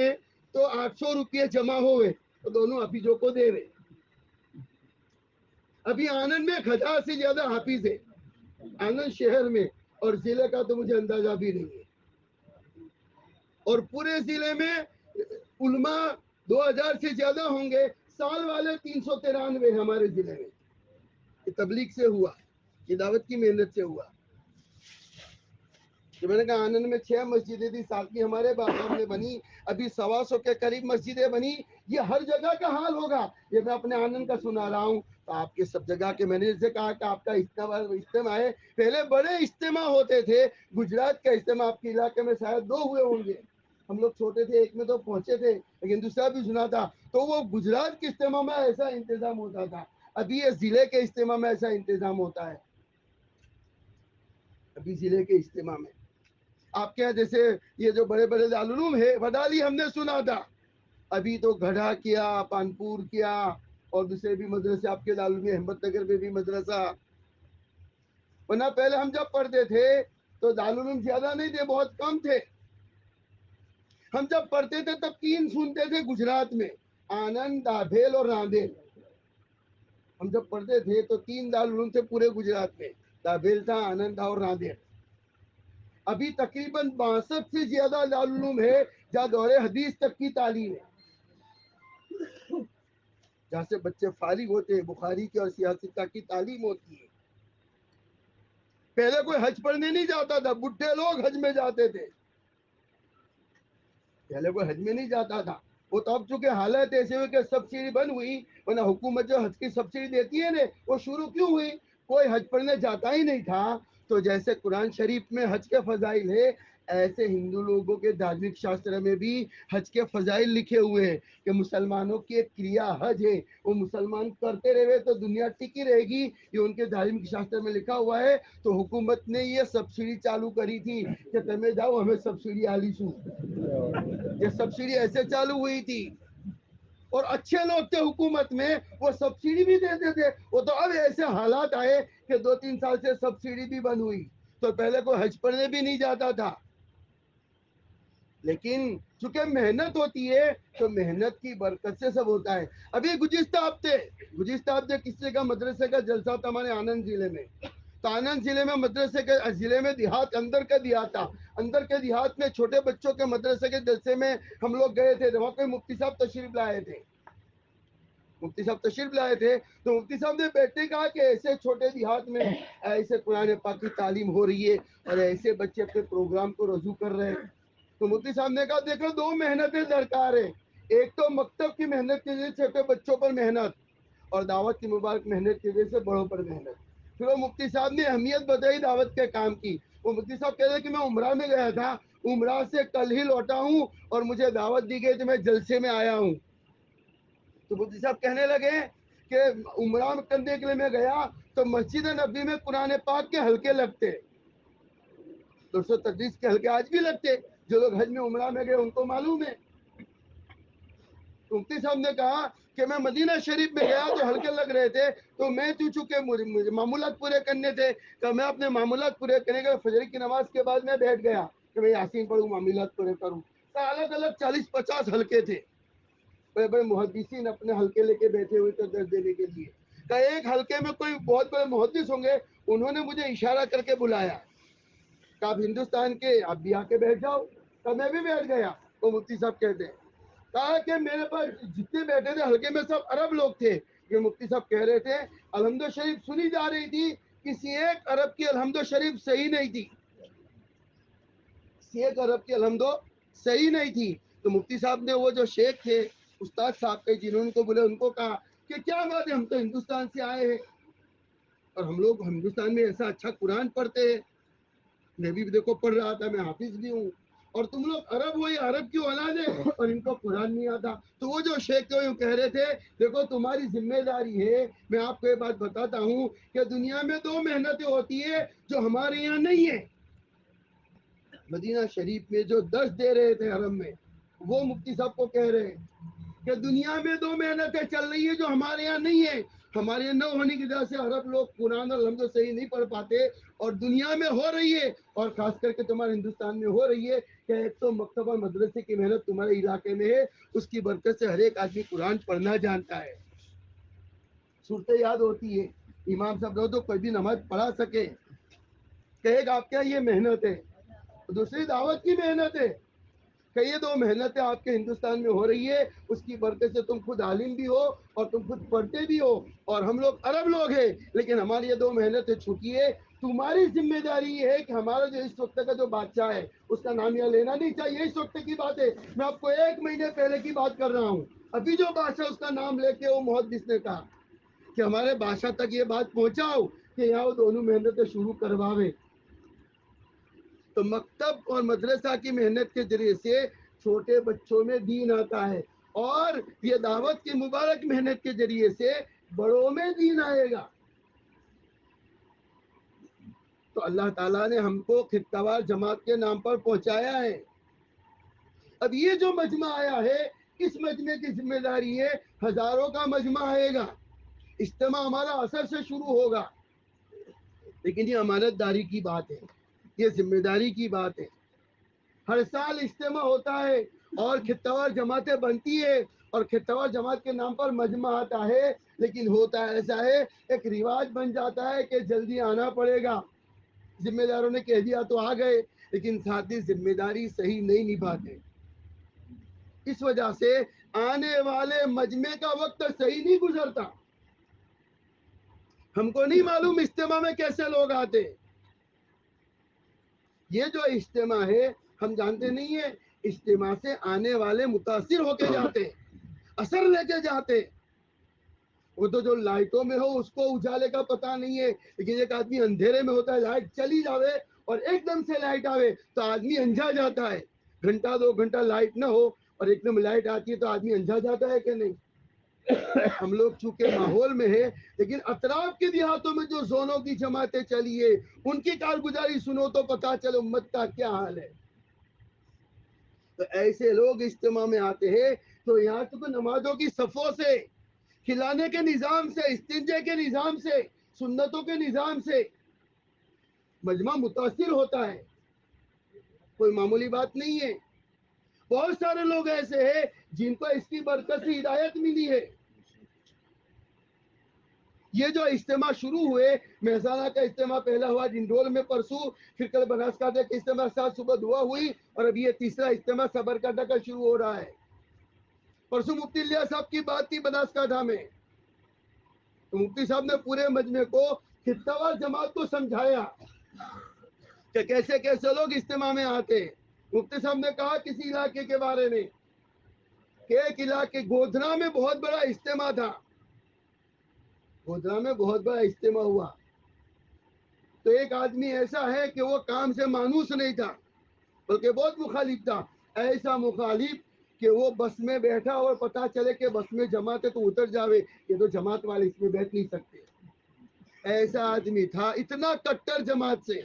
تو 800 روپئے جمع ہوئے، تو دونوں حافظوں کو دے رہے۔ ابھی آنند میں 1000 سے زیادہ حافظ ہے آنند شہر میں، اور ضلع کا تو مجھے اندازہ بھی نہیں ہے، اور پورے ضلع میں علماء 2000 سے زیادہ ہوں گے۔ سال والے 393 ہمارے ضلع میں، یہ تبلیغ سے ہوا، یہ دعوت کی محنت سے ہوا۔ کہ میں نے کہا آنند میں 6 مسجدیں تھی، 7ویں ہمارے باغ میں بنی، ابھی 125 کے قریب مسجدیں بنی۔ یہ ہر جگہ کا حال ہوگا، یہ میں اپنے آنند کا سنا رہا ہوں، تو آپ کے سب جگہ کے، میں نے جیسے کہا کہ آپ کا اجتماع ہے، پہلے بڑے اجتماع ہوتے تھے۔ گجرات کا اجتماع آپ کے علاقے میں شاید 2 ہوئے ہوں گے، ہم لوگ چھوٹے تھے، ایک میں تو پہنچے تھے، لیکن دوسرا بھی سنا تھا۔ تو وہ گجرات کے اجتماع میں ایسا انتظام ہوتا تھا، ابھی یہ ضلع کے اجتماع میں ایسا انتظام ہوتا ہے۔ ابھی ضلع کے اجتماع میں آپ کے یہاں جیسے یہ جو بڑے بڑے دارالعلوم ہے، وڈالی ہم نے سنا تھا، ابھی تو گڑھا کیا، پانپور کیا، اور دوسرے بھی مدرسے آپ کے دارالعلوم احمد نگر میں بھی مدرسہ۔ ورنہ پہلے ہم جب پڑھتے تھے تو دارالعلوم زیادہ نہیں تھے، بہت کم تھے۔ ہم جب پڑھتے تھے تب 3 سنتے تھے گجرات میں، آنند، دابھیل اور راندیل۔ ہم جب پڑھتے تھے تو 3 دارالعلوم تھے پورے گجرات میں، دابھیل تھا، آنند اور راندیل۔ ابھی تقریباً 62 سے زیادہ دارالعلوم ہے جہاں دور حدیث تک کی تعلیم ہے، جہاں سے بچے فارغ ہوتے ہیں، بخاری کی اور سیاست کی تعلیم ہوتی ہے۔ پہلے کوئی حج پڑھنے نہیں جاتا تھا، بڈھے لوگ حج میں جاتے تھے، پہلے کوئی حج میں نہیں جاتا تھا۔ وہ تو اب چونکہ حالت ایسے ہوئی کہ سبسڈی بند ہوئی، ورنہ حکومت جو حج کی سبسڈی دیتی ہے نا، وہ شروع کیوں ہوئی؟ کوئی حج پڑھنے جاتا ہی نہیں تھا، تو جیسے قرآن شریف میں حج کے فضائل ہے، ایسے ہندو لوگوں کے دھارمک شاستر میں بھی حج کے فضائل لکھے ہوئے ہیں کہ مسلمانوں کی ایک کریا حج ہے، وہ مسلمان کرتے رہے تو دنیا ٹکی رہے گی، یہ ان کے دھارمک شاستر میں لکھا ہوا ہے۔ تو حکومت نے یہ سبسڈی چالو کری تھی کہ تمہیں جاؤ ہمیں سبسڈی آلی سو، یہ سبسڈی ایسے چالو ہوئی تھی، اور اچھے لوگ تھے حکومت میں، وہ سبسڈی بھی دیتے تھے۔ وہ تو اب ایسے حالات آئے کہ 2-3 سال سے سبسڈی بھی بند ہوئی، تو پہلے کوئی حج پڑھنے بھی نہیں جاتا تھا۔ لیکن چونکہ محنت ہوتی ہے تو محنت کی برکت سے سب ہوتا ہے۔ ابھی گزشتہ ہفتے کسی کا مدرسے کا جلسہ تھا ہمارے آنند ضلع میں، تو آنند ضلع میں مدرسے کے ضلع میں دیہات اندر کا دیہات تھا، اندر کے دیہات میں چھوٹے بچوں کے مدرسے کے جلسے میں ہم لوگ گئے تھے، وہاں پہ مفتی صاحب تشریف لائے تھے۔ تو مفتی صاحب نے بیٹھے کہا کہ ایسے چھوٹے دیہات میں ایسے قرآن پاک کی تعلیم ہو رہی ہے اور ایسے بچے اپنے پروگرام کو رجوع کر رہے ہیں۔ تو مفتی صاحب نے کہا دیکھو 2 محنتیں درکار ہے، ایک تو مکتب کی محنت کی وجہ سے چھوٹے بچوں پر محنت، اور دعوت کی مبارک محنت کی وجہ سے بڑوں پر محنت۔ پھر وہ مفتی صاحب نے اہمیت بتائی دعوت کے کام کی۔ وہ مفتی صاحب کہہ رہے کہ میں عمرہ میں گیا تھا، عمرہ سے کل ہی لوٹا ہوں اور مجھے دعوت دی گئی تو میں جلسے میں آیا ہوں۔ تو مفتی صاحب کہنے لگے کہ عمرہ کرنے کے لیے میں گیا تو مسجد نبی میں قرآن پاک کے حلقے لگتے، درس و تدریس کے حلقے آج بھی لگتے، جو لوگ حج میں عمرہ میں گئے ان کو معلوم ہے۔ مفتی صاحب نے کہا کہ میں مدینہ شریف میں گیا تو حلقے لگ رہے تھے، تو میں چونکہ مجھے معمولات پورے کرنے تھے کہ میں اپنے معمولات پورے کرنے کے فجر کی نماز کے بعد میں بیٹھ گیا کہ میں یاسین پڑھوں، معمولات پورے کروں۔ تو الگ الگ 40-50 حلقے تھے، بڑے بڑے محدثین اپنے حلقے لے کے بیٹھے ہوئے تھے درس دینے کے لیے۔ کہ ایک حلقے میں کوئی بہت بڑے محدث ہوں گے، انہوں نے مجھے اشارہ کر کے بلایا کہ آپ ہندوستان کے، آپ بھی آ کے بیٹھ جاؤ۔ تو میں بھی بیٹھ گیا۔ وہ مفتی صاحب کہتے ہیں کہا کہ میرے پاس جتنے بیٹھے تھے حلقے میں سب عرب لوگ تھے۔ یہ مفتی صاحب کہہ رہے تھے الحمد شریف سنی جا رہی تھی، کسی ایک عرب کی الحمد شریف صحیح نہیں تھی، کسی ایک عرب کی الحمد صحیح نہیں تھی۔ تو مفتی صاحب نے وہ جو شیخ تھے استاد صاحب کے جنہوں نے کو بولے، ان کو کہا کہ کیا بات ہے، ہم تو ہندوستان سے آئے ہیں اور ہم لوگ ہندوستان میں ایسا اچھا قرآن پڑھتے ہیں، میں بھی دیکھو پڑھ رہا تھا، میں حافظ بھی ہوں، اور تم لوگ عرب ہو، یہ عرب کی اولاد ہے اور ان کو قرآن نہیں آتا۔ تو وہ جو شیخ تھے کہہ رہے تھے دیکھو تمہاری ذمہ داری ہے، میں آپ کو یہ بات بتاتا ہوں کہ دنیا میں 2 محنتیں ہوتی ہے جو ہمارے یہاں نہیں ہے۔ مدینہ شریف میں جو درس دے رہے تھے حرم میں، وہ مفتی صاحب کو کہہ رہے ہیں کہ دنیا میں 2 محنتیں چل رہی ہیں جو ہمارے یہاں نہیں ہے۔ ہمارے یہاں نہ ہونے کی وجہ سے عرب لوگ قرآن اور الحمد صحیح نہیں پڑھ پاتے، اور دنیا میں ہو رہی ہے، اور خاص کر کے تمہارے ہندوستان میں ہو رہی ہے کہ ایک تو مکتب اور مدرسے کی محنت تمہارے علاقے میں ہے، اس کی برکت سے ہر ایک آدمی قرآن پڑھنا جانتا ہے، صورتیں یاد ہوتی ہے، امام صاحب رہو تو کوئی بھی نماز پڑھا سکے۔ کہے گا آپ کیا یہ محنت ہے، دوسری دعوت کی محنت ہے کہ یہ 2 محنتیں آپ کے ہندوستان میں ہو رہی ہے، اس کی برکت سے تم خود عالم بھی ہو اور تم خود پڑھتے بھی ہو، اور ہم لوگ عرب لوگ ہیں لیکن ہماری یہ 2 محنتیں چھوٹی ہے۔ تمہاری ذمہ داری یہ ہے کہ ہمارا جو اس وقت کا جو بادشاہ ہے اس کا نام یہاں لینا نہیں چاہیے، اس وقت کی بات ہے، میں آپ کو 1 مہینے پہلے کی بات کر رہا ہوں۔ ابھی جو بادشاہ اس کا نام لے کے وہ محدث نے کہا کہ ہمارے بادشاہ تک یہ بات پہنچاؤ کہ یہاں وہ دونوں محنتیں شروع کرواوے۔ تو مکتب اور مدرسہ کی محنت کے ذریعے سے چھوٹے بچوں میں دین آتا ہے، اور یہ دعوت کی مبارک محنت کے ذریعے سے بڑوں میں دین آئے گا۔ تو اللہ تعالیٰ نے ہم کو خطہ وار جماعت کے نام پر پہنچایا ہے۔ اب یہ جو مجمع آیا ہے، اس مجمع کی ذمہ داری ہے، ہزاروں کا مجمع آئے گا، اجتماع ہمارا اثر سے شروع ہوگا، لیکن یہ امانت داری کی بات ہے، یہ ذمہ داری کی بات ہے۔ ہر سال اجتماع ہوتا ہے اور خطہ وار جماعتیں بنتی ہے، اور خطہ وار جماعت کے نام پر مجمع آتا ہے، لیکن ہوتا ایسا ہے ایک رواج بن جاتا ہے کہ جلدی آنا پڑے گا، ذمہ داروں نے کہہ دیا تو آ گئے، لیکن ساتھی ذمہ داری صحیح نہیں نبھاتے، اس وجہ سے آنے والے مجمع کا وقت صحیح نہیں گزرتا۔ ہم کو نہیں معلوم اجتماع میں کیسے لوگ آتے، یہ جو اجتماع ہے ہم جانتے نہیں ہیں، اجتماع سے آنے والے متاثر ہو کے جاتے، اثر لے کے جاتے، وہ تو جو لائٹوں میں ہو اس کو اجالے کا پتہ نہیں ہے، لیکن ایک آدمی اندھیرے میں ہوتا ہے، لائٹ چلی جاوے اور ایک دم سے لائٹ آوے تو آدمی انجھا جاتا ہے. گھنٹہ 2 گھنٹہ لائٹ نہ ہو اور ایک دم لائٹ آتی ہے تو آدمی انجھا جاتا ہے کہ نہیں. ہم لوگ چونکہ ماحول میں ہے، لیکن اطراف کے دیہاتوں میں جو زونوں کی جماعتیں چلی ہے ان کی کارگزاری سنو تو پتا چلے امت کا کیا حال ہے. تو ایسے لوگ اجتماع میں آتے ہیں تو یہاں تو نمازوں کی صفوں سے، کھلانے کے نظام سے، استنجے کے نظام سے، سنتوں کے نظام سے مجمع متاثر ہوتا ہے. کوئی معمولی بات نہیں ہے. بہت سارے لوگ ایسے ہیں جن کو اس کی برکت سے ہدایت ملی ہے. یہ جو اجتماع شروع ہوئے، مہسانہ کا اجتماع پہلا ہوا ڈنڈول میں پرسوں، پھر کل بناسکانٹھا کا اجتماع ساتھ صبح دعا ہوئی، اور ابھی یہ تیسرا اجتماع سابرکانٹھا کا شروع ہو رہا ہے. پرسوں مفتی الیاس صاحب کی بات تھی بناسکانٹھا میں، تو مفتی صاحب نے پورے مجمع کو خطہ وار جماعت کو سمجھایا کہ کیسے کیسے لوگ اجتماع میں آتے. مفتی صاحب نے کہا کسی علاقے کے بارے میں کہ ایک علاقے گودھرا میں بہت بڑا اجتماع تھا. گودھرا میں بہت بڑا اجتماع ہوا تو ایک آدمی ایسا ہے کہ وہ کام سے مانوس نہیں تھا بلکہ بہت مخالف تھا. ایسا مخالف کہ وہ بس میں بیٹھا اور پتا چلے کہ بس میں جماعت ہے تو اتر جاوے، یہ تو جماعت والے اس میں بیٹھ نہیں سکتے. ایسا آدمی تھا، اتنا کٹر جماعت سے.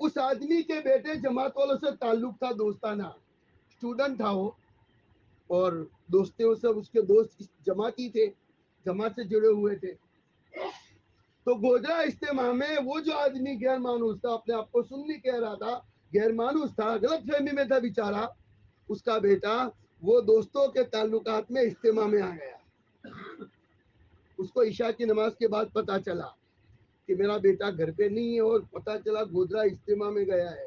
اس آدمی کے بیٹے جماعت والوں سے تعلق تھا دوستانہ، اسٹوڈنٹ تھا وہ، اور دوستوں سے اس کے دوست جماعتی تھے، جماعت سے جڑے ہوئے تھے. تو گودھرا اجتماع میں وہ جو آدمی غیر مانوس تھا، اپنے آپ کو سنی کہہ رہا تھا، غیر مانوس تھا، غلط فہمی میں تھا بیچارہ، اس کا بیٹا وہ دوستوں کے تعلقات میں اجتماع میں آ گیا. اس کو عشاء کی نماز کے بعد پتا چلا کہ میرا بیٹا گھر پہ نہیں ہے، اور پتا چلا گودھرا اجتماع میں گیا ہے.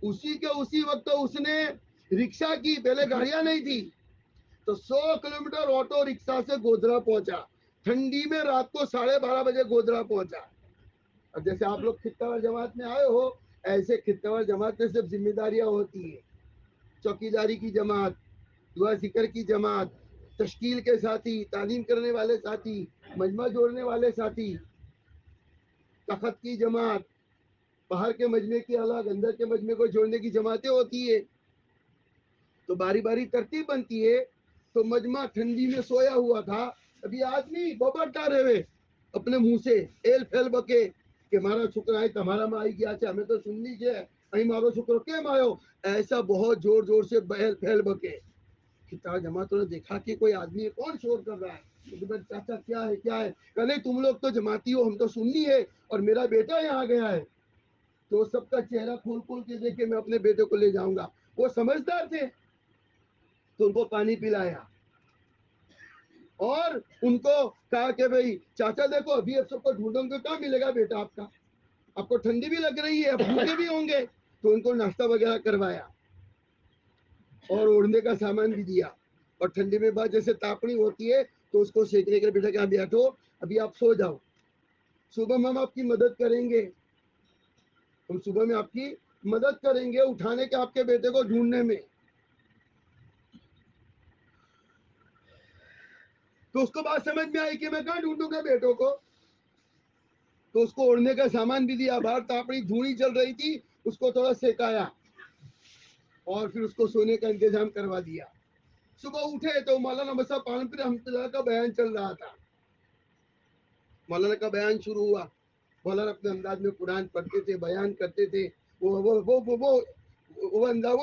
اسی وقت اس نے رکشا کی، پہلے گاڑیاں نہیں تھی، تو 100 کلومیٹر آٹو رکشا سے گودھرا پہنچا. ٹھنڈی میں رات کو 12:30 بجے گودھرا پہنچا. اب جیسے آپ لوگ خطہ وار جماعت میں آئے ہو، ایسے خطہ وار جماعت میں صرف ذمہ داریاں ہوتی ہیں. چوکیداری کی جماعت، دعا ذکر کی جماعت، تشکیل کے ساتھی، تعلیم کرنے والے ساتھی، مجمع جوڑنے والے ساتھی، تخت کی جماعت، باہر کے مجمع کی الگ، اندر کے مجمع کو جوڑنے کی جماعتیں ہوتی ہے. تو باری باری ترتیب بنتی ہے. تو مجمع ٹھنڈی میں سویا ہوا تھا. ابھی آدمی ببر ڈالے ہوئے اپنے منہ سے ایل پھیل بکے کہ مارا شکر ہے تمہارا میں آئی گیا، ہمیں تو سن لیجیے، ائی مارو شکر کے مارو، ایسا بہت زور زور سے بہل پھیل بکے. کتنا جماعتوں نے دیکھا کہ کوئی آدمی کون شور کر رہا ہے. چاچا کیا ہے کیا ہے؟ کہ نہیں تم لوگ تو جماعتی ہو، ہم تو سننی ہے، اور میرا بیٹا یہاں گیا ہے. تو سب کا چہرہ کھول کھول کے دیکھے، میں اپنے بیٹے کو لے جاؤں گا. وہ سمجھدار تھے تو ان کو پانی پلایا اور ان کو کہا کہ بھائی چاچا دیکھو ابھی اب سب کو ڈھونڈوں گے، کہاں ملے گا بیٹا آپ کا، آپ کو ٹھنڈی بھی لگ رہی ہے، اب بھوکے بھی ہوں گے. تو ان کو ناشتہ وغیرہ کروایا اور اوڑھنے کا سامان بھی دیا. اور ٹھنڈی میں بعد جیسے تاپنی ہوتی ہے تو اس کو سیکنے کے بیٹا کہ بیٹھو ابھی آپ سو جاؤ، صبح میں ہم آپ کی مدد کریں گے، ہم صبح میں آپ کی مدد کریں گے اٹھانے کے آپ کے بیٹے کو ڈھونڈنے میں. تو اس کو بات سمجھ میں آئی کہ میں کہاں ڈھونڈوں گا بیٹوں کو. تو اس کو اوڑھنے کا سامان بھی دیا، باہر تاپڑی دھوڑی چل رہی تھی، اس کو تھوڑا سیکایا اور پھر اس کو سونے کا انتظام کروا دیا. صبح اٹھے تو مولانا مصعب پالنپور رحمۃ اللہ کا بیان چل رہا تھا. مولانا کا بیان شروع ہوا. مولانا اپنے انداز میں قرآن پڑھتے تھے، بیان کرتے تھے. وہ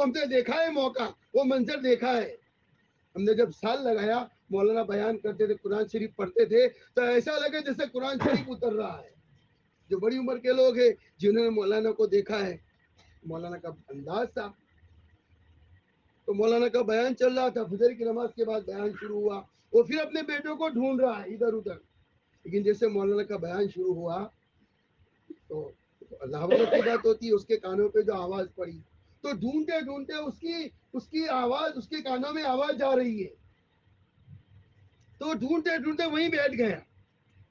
ہم نے دیکھا ہے موقع، وہ منظر دیکھا ہے. ہم نے جب سال لگایا مولانا بیان کرتے تھے، قرآن شریف پڑھتے تھے، تو ایسا لگے جیسے قرآن شریف اتر رہا ہے. جو بڑی عمر کے لوگ ہیں جنہوں نے مولانا کو دیکھا ہے، مولانا کا انداز تھا. تو مولانا کا بیان چل رہا تھا، فجر کی نماز کے بعد بیان شروع ہوا. وہ پھر اپنے بیٹوں کو ڈھونڈ رہا ہے ادھر ادھر. لیکن جیسے مولانا کا بیان شروع ہوا تو اللہ والوں کی بات ہوتی ہے، اس کے کانوں پہ جو آواز پڑی تو ڈھونڈتے ڈھونڈتے اس کی آواز، اس کے کانوں میں آواز جا رہی ہے. تو ڈھونڈتے ڈھونڈتے وہیں بیٹھ گیا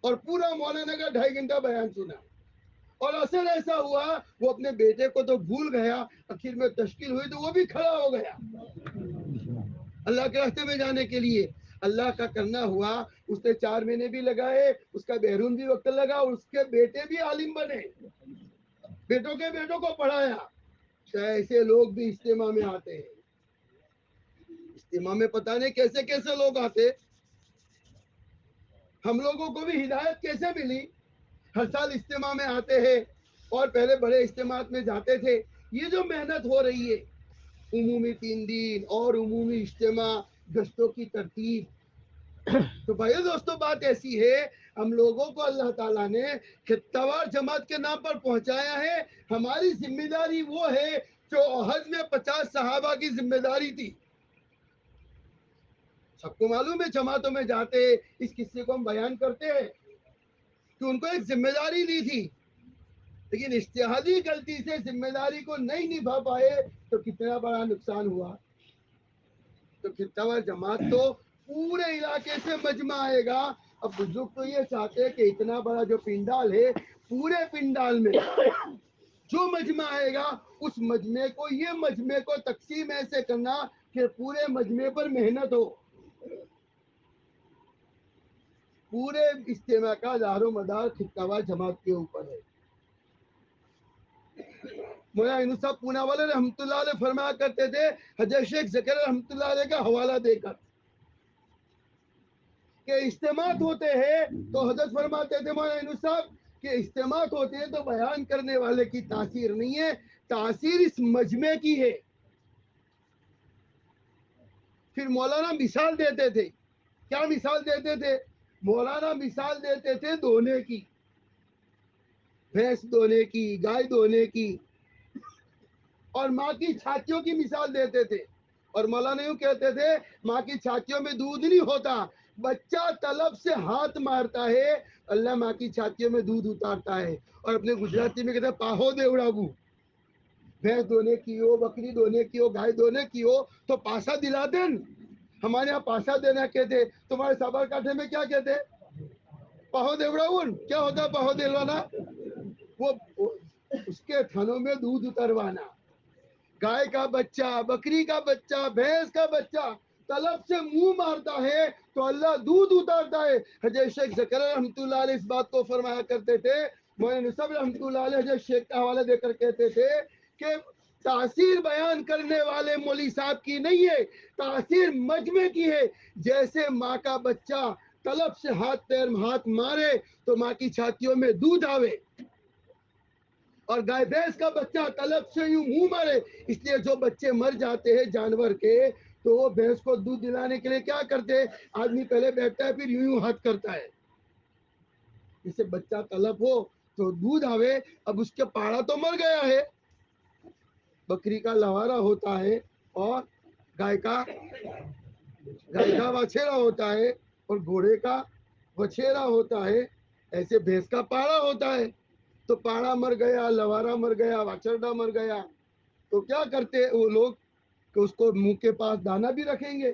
اور پورا مولانا کا 2.5 گھنٹہ بیان سنا. اور اصل ایسا ہوا وہ اپنے بیٹے کو تو بھول گیا، آخر میں تشکیل ہوئی تو وہ بھی کھڑا ہو گیا اللہ کے راستے میں جانے کے لیے. اللہ کا کرنا ہوا، اس نے 4 مہینے بھی لگائے، اس کا بیرون بھی وقت لگا، اور اس کے بیٹے بھی عالم بنے، بیٹوں کے بیٹوں کو پڑھایا. ایسے لوگ بھی اجتماع میں آتے ہیں. اجتماع میں پتہ نہیں کیسے کیسے لوگ آتے. ہم لوگوں کو بھی ہدایت کیسے ملی؟ ہر سال اجتماع میں آتے ہیں، اور پہلے بڑے اجتماعات میں جاتے تھے. یہ جو محنت ہو رہی ہے، عمومی 3 دن اور عمومی اجتماع، گشتوں کی ترتیب، تو بھائی دوستوں بات ایسی ہے، ہم لوگوں کو اللہ تعالیٰ نے خطہ وار جماعت کے نام پر پہنچایا ہے. ہماری ذمہ داری وہ ہے جو حج میں 50 صحابہ کی ذمہ داری تھی. سب کو معلوم ہے جماعتوں میں جاتے اس قصے کو ہم بیان کرتے ہیں کہ ان کو ایک ذمہ داری دی تھی، لیکن اجتہادی غلطی سے ذمہ داری کو نہیں نبھا پائے تو کتنا بڑا نقصان ہوا. تو خطہ وار جماعت تو پورے علاقے سے مجمع آئے گا. اب بزرگ تو یہ چاہتے ہیں کہ اتنا بڑا جو پنڈال ہے، پورے پنڈال میں جو مجمع آئے گا اس مجمع کو، یہ مجمع کو تقسیم ایسے کرنا کہ پورے مجمع پر محنت ہو. پورے اجتماع کا دار و مدار خطہ وار جماعت کے اوپر ہے. مولانا یونس صاحب پونا والے رحمۃ اللہ علیہ فرمایا کرتے تھے، حضرت شیخ زکریا رحمۃ اللہ علیہ کا حوالہ دے کر کہ اجتماعات ہوتے ہیں تو حضرت فرماتے تھے مولانا یونس صاحب کہ اجتماعات ہوتے ہیں تو بیان کرنے والے کی تاثیر نہیں ہے، تاثیر اس مجمع کی ہے. پھر مولانا مثال دیتے تھے. کیا مثال دیتے تھے؟ مولانا مثال دیتے تھے دھونے کی، بھینس دھونے کی، گائے دھونے کی، اور ماں کی چھاتیوں کی مثال دیتے تھے. اور مولانا یوں کہتے تھے ماں کی چھاتیوں میں دودھ نہیں ہوتا، بچہ طلب سے ہاتھ مارتا ہے، اللہ ماں کی چھاتیوں میں دودھ اتارتا ہے. اور اپنے گجراتی میں کہتے ہیں پاہو دیوڑابو. بھینس دھونے کی ہو، بکری دھونے کی ہو، گائے دھونے کی ہو تو پاسا دلا دیں. ہمارے یہاں پاسا دینا کہتے، تمہارے سابر کاٹھے میں کیا کہتے؟ پاہو دیوڑاون. کیا ہوتا ہے پاہو دلوانا؟ وہ اس کے تھنوں میں دودھ اتروانا. گائے کا بچہ، بکری کا بچہ، بھینس کا بچہ طلب سے منہ مارتا ہے تو اللہ دودھ اتارتا ہے. حضرت شیخ زکریا رحمۃ اللہ علیہ اس بات کو فرمایا کرتے تھے. مولانا نصب رحمۃ اللہ علیہ حضرت شیخ کا حوالہ دے کر کہتے تھے کہ تاثیر بیان کرنے والے مولوی صاحب کی نہیں ہے، تاثیر مجمع کی ہے. جیسے ماں کا بچہ طلب سے ہاتھ مارے تو ماں کی چھاتیوں میں دودھ آوے، اور گائے بھینس کا بچہ طلب سے یوں منہ مارے. اس لیے جو بچے مر جاتے ہیں جانور کے تو وہ بھینس کو دودھ دلانے کے لیے کیا کرتے ہیں؟ آدمی پہلے بیٹھتا ہے پھر یوں یوں ہاتھ کرتا ہے. جسے بچہ طلب ہو تو دودھ آوے. اب اس کے پاڑا تو مر گیا ہے، بکری کا لوارا ہوتا ہے اور گائے کا وچھیرا ہوتا ہے اور گھوڑے کا وچھیرا ہوتا ہے، ایسے بھینس کا پاڑا ہوتا ہے. تو پاڑا مر گیا، لوارا مر گیا، واچرڈا مر گیا تو کیا کرتے وہ لوگ کہ اس کو منہ کے پاس دانا بھی رکھیں گے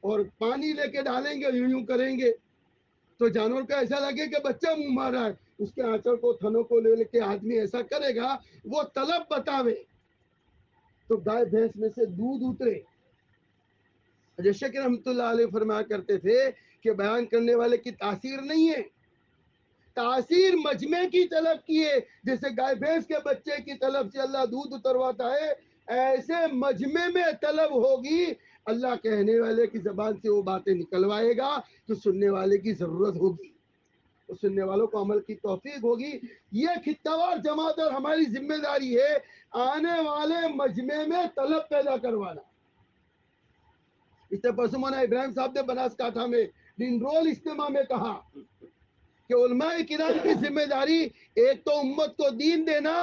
اور پانی لے کے ڈالیں گے، یوں یوں کریں گے تو جانور کا ایسا لگے کہ بچہ منہ مار رہا ہے. اس کے آنچل کو، تھنوں کو لے کے آدمی ایسا کرے گا، وہ طلب بتاوے تو گائے بھینس میں سے دودھ اترے. حضرت شیخ رحمۃ اللہ علیہ فرمایا کرتے تھے کہ بیان کرنے والے کی تاثیر نہیں ہے، تاثیر مجمع کی طلب کی ہے. جیسے گائے بھینس کے بچے کی طلب سے اللہ دودھ اترواتا ہے، ایسے مجمع میں طلب ہوگی، اللہ کہنے والے کی زبان سے وہ باتیں نکلوائے گا تو سننے والے کی ضرورت ہوگی، تو سننے والوں کو عمل کی توفیق ہوگی. یہ خطہ وار جماعت اور ہماری ذمہ داری ہے آنے والے مجمع میں طلب پیدا کروانا. اس سے پرسوں مولانا ابراہیم صاحب نے بناسکانٹھا میں دن رول اجتماع میں کہا کہ علماء کرام کی ذمہ داری ایک تو امت کو دین دینا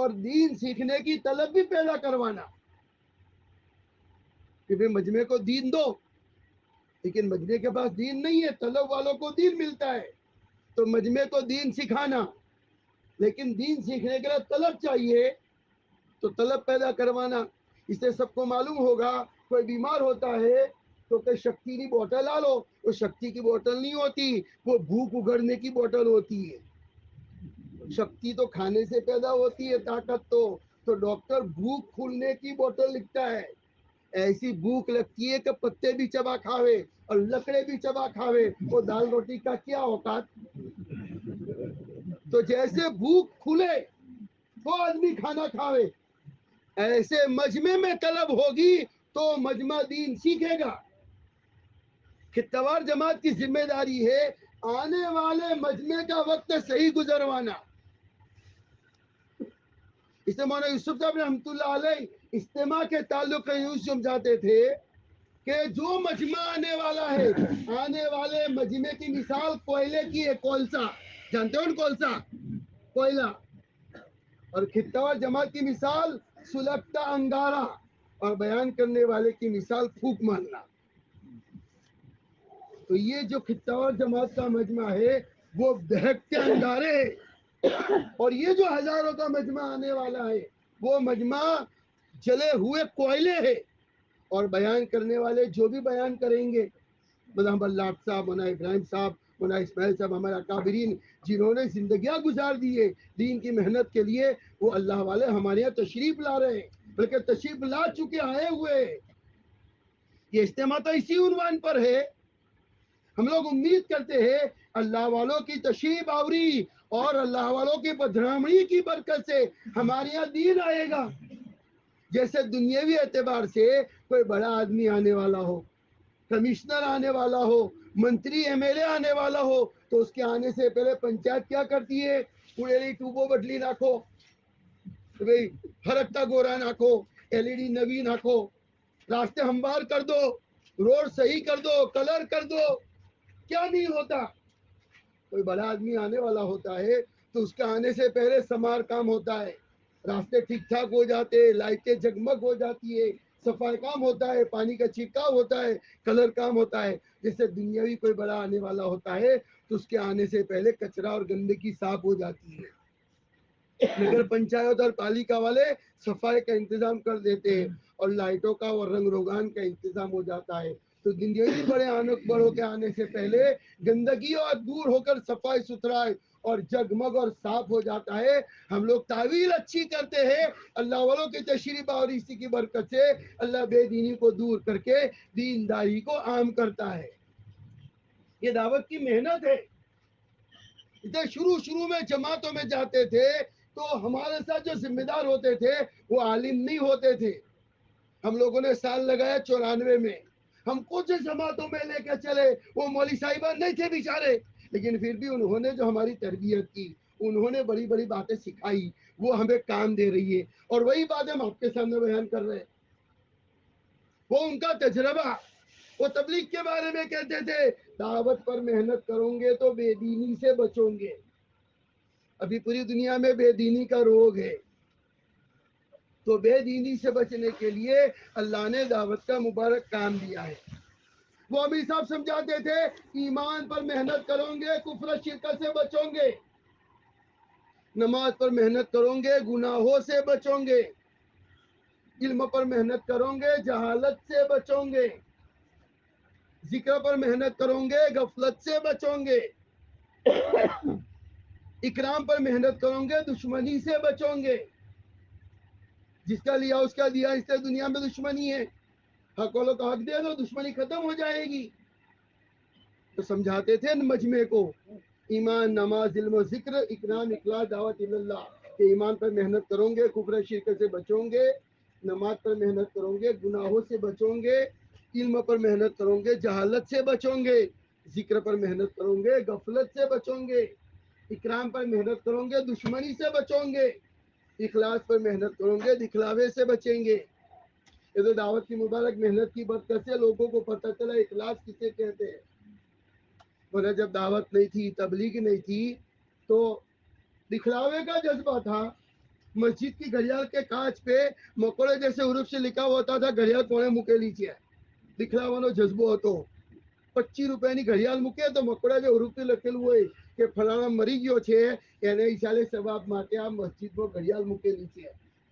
اور دین سیکھنے کی طلب بھی پیدا کروانا. کہ پھر مجمع کو دین دو، لیکن مجمع کے پاس دین نہیں ہے، طلب والوں کو دین ملتا ہے تو مجمع کو دین سکھانا، لیکن دین سیکھنے کے لیے طلب چاہیے تو طلب پیدا کروانا. اس سے سب کو معلوم ہوگا کوئی بیمار ہوتا ہے تو کہ شکتی کی بوتل لا لو، وہ شکتی کی بوتل نہیں ہوتی، وہ بھوک اگڑنے کی بوتل ہوتی ہے. شکتی تو کھانے سے پیدا ہوتی ہے، طاقت تو ڈاکٹر بھوک کھولنے کی بوتل لکھتا ہے. ایسی بھوک لگتی ہے کہ پتے بھی چبا کھاوے اور لکڑے بھی چبا کھاوے، وہ دال روٹی کا کیا اوقات؟ تو جیسے بھوک کھلے وہ آدمی کھانا کھاوے، ایسے مجمع میں طلب ہوگی تو مجمع دین سیکھے گا۔ خطوار جماعت کی ذمہ داری ہے آنے والے مجمع کا وقت صحیح گزروانا۔ اس میں مولانا یوسف صاحب رحمۃ اللہ علیہ اجتماع کے تعلق یوں سمجھاتے تھے کہ جو مجمع آنے والا ہے، آنے والے مجمع کی مثال کوئلے کی ہے، کولسا، جانتے ہو نا کولسا، کوئلہ، اور خطوار جماعت کی مثال سلگتا انگارہ، اور بیان کرنے والے کی مثال پھونک مارنا۔ تو یہ جو خطوار جماعت کا مجمع ہے وہ دہکتے انگارے ہے، اور یہ جو ہزاروں کا مجمع آنے والا ہے وہ مجمع جلے ہوئے کوئلے ہے، اور بیان کرنے والے جو بھی بیان کریں گے، مدام اللہ صاحب، مولانا ابراہیم صاحب، مولانا اسماعیل صاحب، ہمارے اکابرین جنہوں نے زندگیاں گزار دی ہے دین کی محنت کے لیے، وہ اللہ والے ہمارے یہاں تشریف لا رہے ہیں، بلکہ تشریف لا چکے، آئے ہوئے۔ یہ اجتماع تو اسی عنوان پر ہے۔ ہم لوگ امید کرتے ہیں اللہ والوں کی تشریف آوری اور اللہ والوں کی بدنامی کی برکت سے ہمارے یہاں دین آئے گا۔ جیسے دنیاوی اعتبار سے کوئی بڑا آدمی آنے والا ہو، کمشنر آنے والا ہو، منتری ایم ایل اے آنے والا ہو، تو اس کے آنے سے پہلے پنچایت کیا کرتی ہے؟ پوڑیلی ٹوبو بٹلی ناکھو، بھئی ہرکتا گورا ناکھو، LED نوی ناکھو، راستے ہموار کر دو، روڈ صحیح کر دو، کلر کر دو۔ کیا نہیں ہوتا؟ کوئی بڑا آدمی آنے والا ہوتا ہے تو اس کے آنے سے پہلے سمار کام ہوتا ہے، راستے ٹھیک ٹھاک ہو جاتے، لائٹیں جگمگ ہو جاتی ہے، صفائی کام ہوتا ہے، پانی کا چھڑکاؤ ہوتا ہے، کلر کام ہوتا ہے۔ جیسے دنیاوی کوئی بڑا آنے والا ہوتا ہے تو اس کے آنے سے پہلے کچرا اور گندگی صاف ہو جاتی ہے، نگر پنچایت اور پالیکا والے صفائی کا انتظام کر دیتے ہیں، اور لائٹوں کا اور رنگ روگان کا انتظام ہو جاتا ہے۔ تو دنیاوی بڑوں کے آنے سے پہلے گندگی اور دور ہو کر صفائی ستھرائی اور جگمگ اور صاف ہو جاتا ہے۔ ہم لوگ تعویل اچھی کرتے ہیں، اللہ والوں کی تشریف اور اسی کی برکت سے اللہ بے دینی کو دور کر کے دینداری کو عام کرتا ہے۔ یہ دعوت کی محنت ہے۔ شروع میں جماعتوں میں جاتے تھے تو ہمارے ساتھ جو ذمہ دار ہوتے تھے وہ عالم نہیں ہوتے تھے۔ ہم لوگوں نے سال لگایا 94 میں، ہم کچھ جماعتوں میں لے کے چلے، وہ مولوی صاحبان نہیں تھے بیچارے، لیکن پھر بھی انہوں نے جو ہماری تربیت کی، انہوں نے بڑی بڑی باتیں سکھائی، وہ ہمیں کام دے رہی ہے، اور وہی بات ہم آپ کے سامنے بیان کر رہے ہیں۔ وہ ان کا تجربہ، وہ تبلیغ کے بارے میں کہتے تھے دعوت پر محنت کرو گے تو بے دینی سے بچو گے۔ ابھی پوری دنیا میں بے دینی کا روگ ہے، تو بے دینی سے بچنے کے لیے اللہ نے دعوت کا مبارک کام دیا ہے۔ وہ امیر صاحب سمجھاتے تھے ایمان پر محنت کرو گے کفر شرک سے بچو گے، نماز پر محنت کرو گے گناہوں سے بچو گے، علم پر محنت کرو گے جہالت سے بچو گے، ذکر پر محنت کرو گے غفلت سے بچو گے، اکرام پر محنت کرو گے دشمنی سے بچو گے۔ جس کا لیا اس کا دیا، اس سے دنیا میں دشمنی ہے، حق والوں کا حق دے دو دشمنی ختم ہو جائے گی۔ تو سمجھاتے تھے مجمع کو ایمان، نماز، علم و ذکر، اکرام، اخلاص، دعوت اللہ، کہ ایمان پر محنت کرو گے کفر شرک سے بچو گے، نماز پر محنت کرو گے گناہوں سے بچو گے، علم پر محنت کرو گے جہالت سے بچو گے، ذکر پر محنت کرو گے غفلت سے بچو گے، اکرام پر محنت کرو گے دشمنی سے بچو گے، اخلاص پر محنت کرو گے دکھلاوے سے بچیں گے۔ یہ تو دعوت کی مبارک محنت کی برکت سے لوگوں کو پتہ چلا اخلاص کسے کہتے ہیں۔ ورنہ جب دعوت نہیں تھی، تبلیغ نہیں تھی، تو دکھلاوے کا جذبہ تھا۔ مسجد کی گھڑیال کے کانچ پہ مکوڑے جیسے حروف سے لکھا ہوا ہوتا تھا گھڑیال پونے مکے لیجیے، دکھلاوانو جذبہ ہوتا 25 રૂપિયાની ઘડિયાળ મૂકે તો મકોડા જે હુરુફથી લખેલું હોય કે ફલાણા મરી ગયો છે એને હિસાલે સવાબ માટે આ મસ્જિદમાં ઘડિયાળ મૂકેલી છે।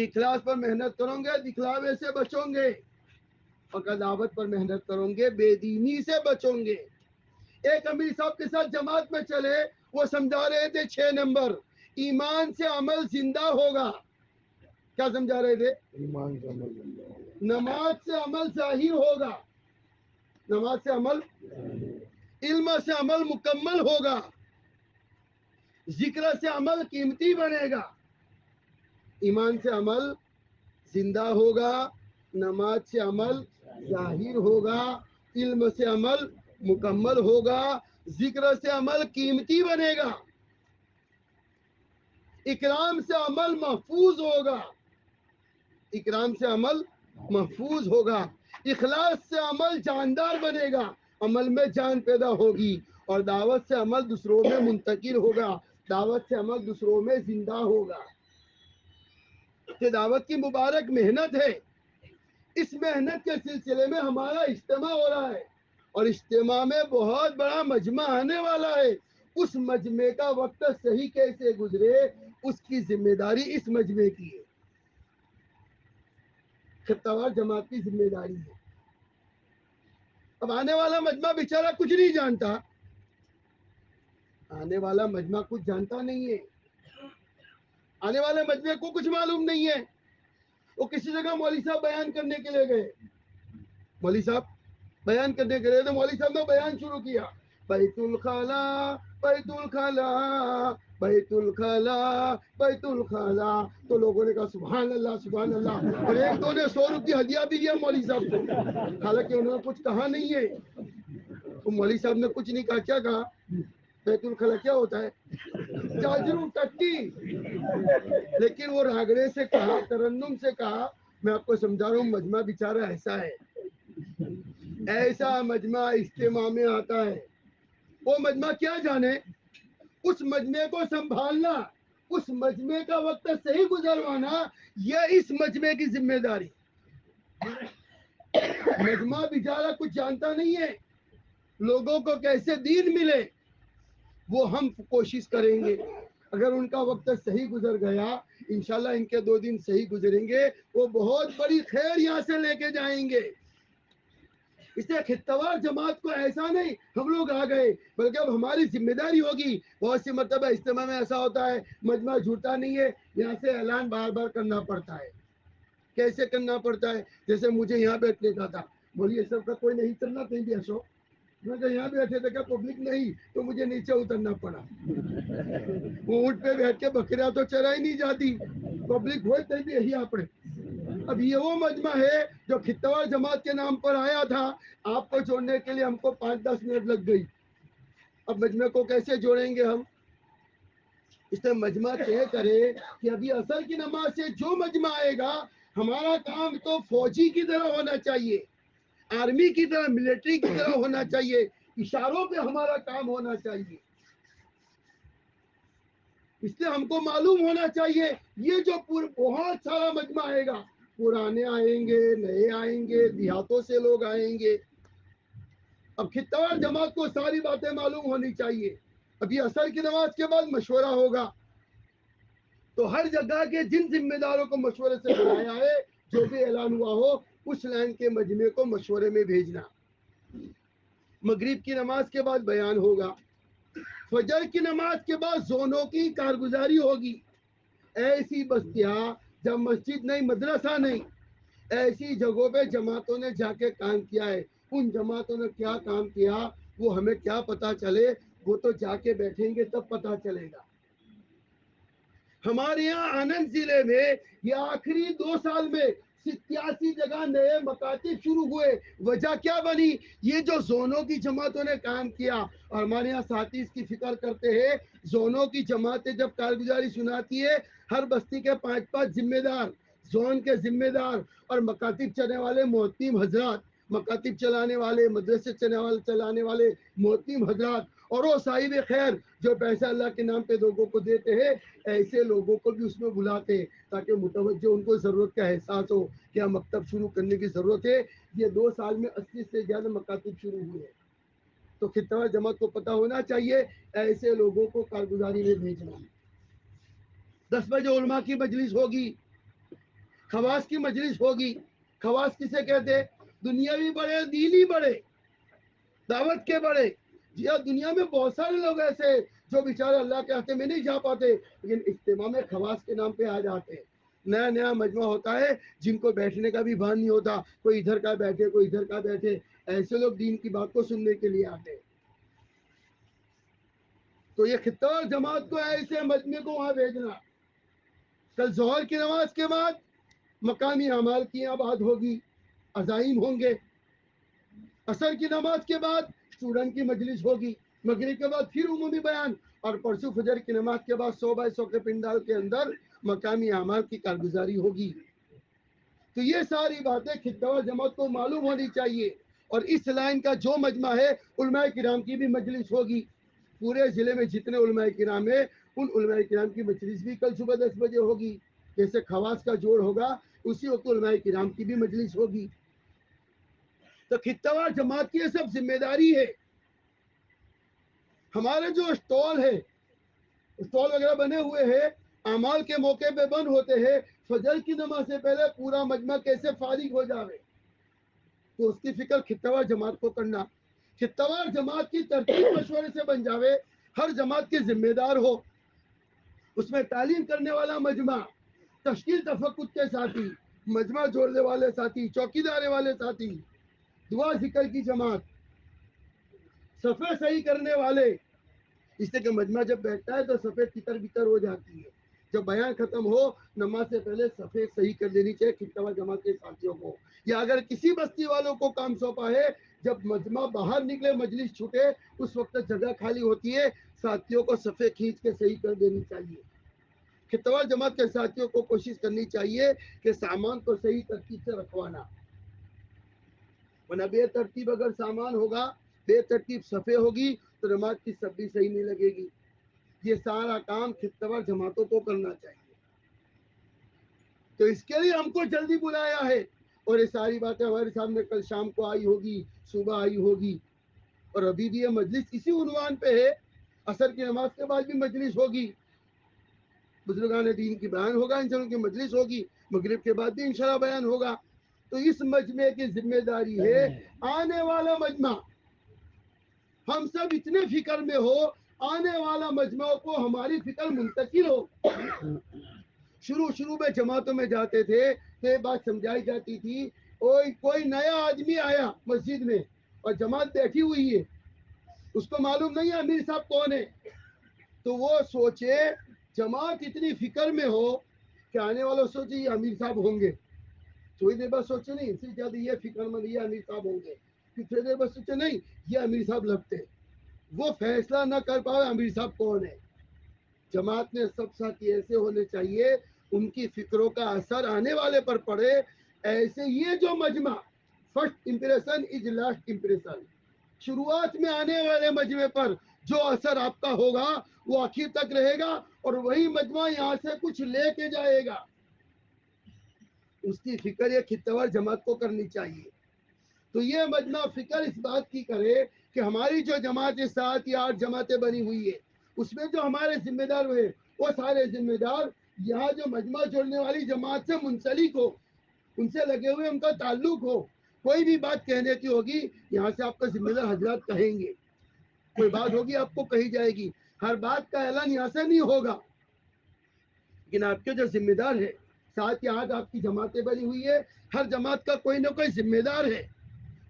اخلاص پر محنت کرو گے دکھلاوے سے بچو گے، اور دعوت پر محنت کرو گے بے دینی سے بچو گے۔ ایک امیر صاحب کے ساتھ جماعت میں چلے، وہ سمجھا رہے تھے 6 نمبر، ایمان سے عمل زندہ ہوگا۔ کیا سمجھا رہے تھے؟ ایمان سے عمل زندہ ہوگا۔ نماز سے عمل ظاہر ہوگا، نماز سے عمل، علم سے عمل مکمل ہوگا، ذکر سے عمل قیمتی بنے گا، ایمان سے عمل زندہ ہوگا، نماز سے عمل ظاہر ہوگا، علم سے عمل مکمل ہوگا، ذکر سے عمل قیمتی بنے گا، اکرام سے عمل محفوظ ہوگا، اکرام سے عمل محفوظ ہوگا، اخلاص سے عمل جاندار بنے گا، عمل میں جان پیدا ہوگی، اور دعوت سے عمل دوسروں میں منتقل ہوگا، دعوت سے عمل دوسروں میں زندہ ہوگا۔ یہ دعوت کی مبارک محنت ہے۔ اس محنت کے سلسلے میں ہمارا اجتماع ہو رہا ہے، اور اجتماع میں بہت بڑا مجمع آنے والا ہے۔ اس مجمع کا وقت صحیح کیسے گزرے، اس کی ذمہ داری اس مجمع کی ہے، خطوار جماعت کی ذمہ داری ہے۔ اب آنے والا مجمع بیچارہ کچھ نہیں جانتا، آنے والا مجمع کچھ جانتا نہیں ہے، آنے والے مجمع کو کچھ معلوم نہیں ہے۔ وہ کسی جگہ مولوی صاحب بیان کرنے کے لیے گئے، مولوی صاحب بیان کرنے کے لیے تو مولوی صاحب نے بیان شروع کیا، بیت الخلا بیت الخلا بیت الخلا بیت الخلا، تو لوگوں نے کہا سبحان اللہ سبحان اللہ، اور ایک دو نے 100 روپے ہدیہ بھی دیا مولوی صاحب کو، حالانکہ انہوں نے کچھ کہا نہیں ہے۔ تو مولوی صاحب نے کچھ نہیں کہا، کیا کہا؟ بیت الخلا کیا ہوتا ہے؟ جاجرو ٹٹی۔ لیکن وہ راگڑے سے کہا، ترنم سے کہا، میں آپ کو سمجھا رہا ہوں مجمع بیچارہ ایسا ہے، ایسا مجمع اجتماع میں آتا ہے، وہ مجمع کیا جانے، اس مجمع کو سنبھالنا، اس مجمع کا وقت صحیح گزروانا، یہ اس مجمع کی ذمہ داری۔ مجمع بیچارہ کچھ جانتا نہیں ہے، لوگوں کو کیسے دین ملے وہ ہم کوشش کریں گے۔ اگر ان کا وقت صحیح گزر گیا، انشاءاللہ ان کے 2 دن صحیح گزریں گے، وہ بہت بڑی خیر یہاں سے لے کے جائیں گے۔ اس لیے خطوار جماعت کو ایسا نہیں ہم لوگ آ گئے، بلکہ اب ہماری ذمہ داری ہوگی۔ بہت سی مرتبہ اجتماع میں ایسا ہوتا ہے، مجمع جھوٹا نہیں ہے، یہاں سے اعلان بار بار کرنا پڑتا ہے۔ کیسے کرنا پڑتا ہے؟ جیسے مجھے یہاں بیٹھنے کا تھا، بولیے سب کا کوئی نہیں چلنا کہیں بھی ایسو، میں کہ یہاں بیٹھے تھے کہ پبلک نہیں، تو مجھے نیچے اترنا پڑا۔ وہ اونٹ پہ بیٹھ کے بکریاں تو چرائی نہیں جاتی، پبلک ہوئے تھے بھی یہی آپ۔ اب یہ وہ مجمع ہے جو خطوار جماعت کے نام پر آیا تھا، آپ کو جوڑنے کے لیے ہم کو 5-10 منٹ لگ گئی، اب مجمع کو کیسے جوڑیں گے ہم؟ اس لیے مجمع طے کرے کہ ابھی اصل کی نماز سے جو مجمع آئے گا، ہمارا کام تو فوجی کی طرح ہونا چاہیے، آرمی کی طرح، ملٹری کی طرح ہونا چاہیے، اشاروں پہ ہمارا کام ہونا چاہیے۔ اس لیے ہم کو معلوم ہونا چاہیے، یہ جو بہت سارا مجمع آئے گا، پرانے آئیں گے، نئے آئیں گے، دیہاتوں سے لوگ آئیں گے۔ اب خطوار جماعت کو ساری باتیں معلوم ہونی چاہیے۔ ابھی عصر کی نماز کے بعد مشورہ ہوگا، تو ہر جگہ کے جن ذمہ داروں کو مشورے سے بلایا ہے، جو بھی اعلان ہوا ہو، اس لائن کے مجمع کو مشورے میں بھیجنا۔ مغرب کی نماز کے بعد بیان ہوگا، فجر کی نماز کے بعد زونوں کی کارگزاری ہوگی۔ ایسی بستیاں جب مسجد نہیں، مدرسہ نہیں، ایسی جگہوں پہ جماعتوں نے جا کے کام کیا ہے، ان جماعتوں نے کیا کام کیا وہ ہمیں کیا پتا چلے، وہ تو جا کے بیٹھیں گے تب پتا چلے گا۔ ہمارے یہاں آنند ضلع میں یہ آخری 2 سال میں 87 جگہ نئے مکاتب شروع ہوئے۔ وجہ کیا بنی؟ یہ جو زونوں کی جماعتوں نے کام کیا، اور ہمارے یہاں ساتھی اس کی فکر کرتے ہیں، زونوں کی جماعتیں جب کارگزاری سناتی ہے، ہر بستی کے 5-5 ذمہ دار، زون کے ذمہ دار اور مکاتب چلانے والے محتم حضرات، مکاتب چلانے والے، مدرسے چلانے والے محتم حضرات، اور وہ صاحب خیر جو پیسہ اللہ کے نام پہ لوگوں کو دیتے ہیں، ایسے لوگوں کو بھی اس میں بلاتے ہیں تاکہ متوجہ ان کو ضرورت کا احساس ہو کہ مکتب شروع کرنے کی ضرورت ہے۔ یہ 2 سال میں 80 سے زیادہ مکاتب شروع ہوئے، تو خطوار جماعت کو پتہ ہونا چاہیے ایسے لوگوں کو کارگزاری میں بھیجنا۔ 10 بجے علماء کی مجلس ہوگی، خواص کی مجلس ہوگی. خواص کسے کہتے؟ دنیاوی بڑے, دینی بڑے, دعوت کے بڑے. جی ہاں, دنیا میں بہت سارے لوگ ایسے جو بیچارے اللہ کے ہاستے میں نہیں جا پاتے, لیکن اجتماع میں خواص کے نام پہ آ جاتے ہیں. نیا نیا مجمع ہوتا ہے جن کو بیٹھنے کا بھی بھان نہیں ہوتا, کوئی ادھر کا بیٹھے کوئی ادھر کا بیٹھے. ایسے لوگ دین کی بات کو سننے کے لیے آتے. تو یہ خطہ اور جماعت کو ایسے مجمع کو وہاں بھیجنا. کل ظہر کی نماز کے بعد مقامی اعمال کی بات ہوگی, عزائم ہوں گے. عصر کی نماز کے بعد اسٹوڈنٹ کی مجلس ہوگی. مغرب کے بعد پھر عمومی بیان, اور پرسوں فجر کی نماز کے بعد 100 کے پنڈال کے اندر مقامی اعمال کی کارگزاری ہوگی. تو یہ ساری باتیں خطہ و جماعت کو معلوم ہونی چاہیے. اور اس لائن کا جو مجمع ہے علماء کرام کی بھی مجلس ہوگی. پورے ضلع میں جتنے علماء کرام ہیں ان علماء کرام کی مجلس بھی کل صبح 10 بجے ہوگی. جیسے خواص کا جوڑ ہوگا اسی وقت علماء کرام کی بھی مجلس ہوگی. تو خطہ وار جماعت کی یہ سب ذمہ داری ہے. ہمارے جو اسٹال ہے, اسٹال وغیرہ بنے ہوئے ہیں, اعمال کے موقع پہ بند ہوتے ہیں. فجر کی نماز سے پہلے پورا مجمع کیسے فارغ ہو جاوے, تو اس کی فکر خطہ وار جماعت کو کرنا. خطہ وار جماعت کی ترتیب مشورے سے بن جاوے, ہر جماعت کے ذمہ دار ہو. اس میں تعلیم کرنے والا مجمع, تشکیل تفقد کے ساتھی, مجمع جوڑنے والے ساتھی, چوکیدارے والے ساتھی, دعا ذکر کی جماعت, صفحے صحیح کرنے والے. اس سے کہ مجمع جب بیٹھتا ہے تو صفحے تتر بتر ہو جاتی ہے. جب بیان ختم ہو نماز سے پہلے صفحے صحیح کر دینی چاہیے خطہ وار جماعت کے ساتھیوں کو. یا اگر کسی بستی والوں کو کام سونپا ہے, جب مجمع باہر نکلے مجلس چھوٹے اس وقت جگہ خالی ہوتی ہے, ساتھیوں کو صفحے کھینچ کے صحیح کر دینی چاہیے. خطہ وار جماعت کے ساتھیوں کو کوشش کرنی چاہیے کہ سامان کو صحیح ترتیب سے رکھوانا. ورنہ بے ترتیب اگر سامان ہوگا, بے ترتیب صفحے ہوگی تو نماز کی سب بھی صحیح نہیں لگے گی. یہ سارا کام خطہ وار جماعتوں کو کرنا چاہیے. تو اس کے لیے ہم کو جلدی بلایا ہے, اور یہ ساری باتیں ہمارے سامنے کل شام کو آئی ہوگی, صبح آئی ہوگی. اور ابھی بھی یہ مجلس اسی عنوان پہ ہے. عصر کی نماز کے بعد بھی مجلس ہوگی, بزرگان دین کی بیان ہوگا, انشاءاللہ کی مجلس ہوگی. مغرب کے بعد بھی انشاءاللہ بیان ہوگا. تو اس مجمع کی ذمہ داری ہے آنے والا مجمع ہم سب اتنے فکر میں ہو, آنے والا مجمع کو ہماری فکر منتقل ہو. شروع میں جماعتوں میں جاتے تھے تو یہ بات سمجھائی جاتی تھی, کوئی نیا آدمی آیا مسجد میں اور جماعت بیٹھی ہوئی ہے, اس کو معلوم نہیں ہے امیر صاحب کون ہے, تو وہ سوچے جماعت اتنی فکر میں ہو کہ آنے والوں سوچے یہ امیر صاحب ہوں گے. تھوڑی دیر بعد سوچے نہیں, اس سے زیادہ یہ فکر مند یہ امیر صاحب ہوں گے. پھر تھوڑی دیر بعد سوچے نہیں یہ امیر صاحب لگتے. وہ فیصلہ نہ کر پاؤ امیر صاحب کون ہے. جماعت میں سب ساتھی ایسے ہونے چاہیے ان کی فکروں کا اثر آنے والے پر پڑے. ایسے یہ جو مجمع first impression is last impression, شروعات میں آنے والے مجمع پر جو اثر آپ کا ہوگا وہ آخر تک رہے گا, اور وہی مجمع یہاں سے کچھ لے کے جائے گا. اس کی فکر یہ خطہ وار جماعت کو کرنی چاہیے. تو یہ مجمع فکر اس بات کی کرے کہ ہماری جو جماعت 7 یا 8 جماعتیں بنی ہوئی ہے, اس میں جو ہمارے ذمہ دار ہوئے وہ سارے ذمہ دار یہاں جو مجمع جوڑنے والی جماعت سے منسلک ہو, ان سے لگے ہوئے ان کا تعلق ہو. کوئی بھی بات کہنے کی ہوگی یہاں سے آپ کا ذمہ دار حضرات کہیں گے, کوئی بات ہوگی آپ کو کہی جائے گی. ہر بات کا اعلان یہاں سے نہیں ہوگا, لیکن آپ کے جو ذمہ دار ہے 7 یا 8 آپ کی جماعتیں بنی ہوئی ہے, ہر جماعت کا کوئی نہ کوئی ذمہ دار ہے.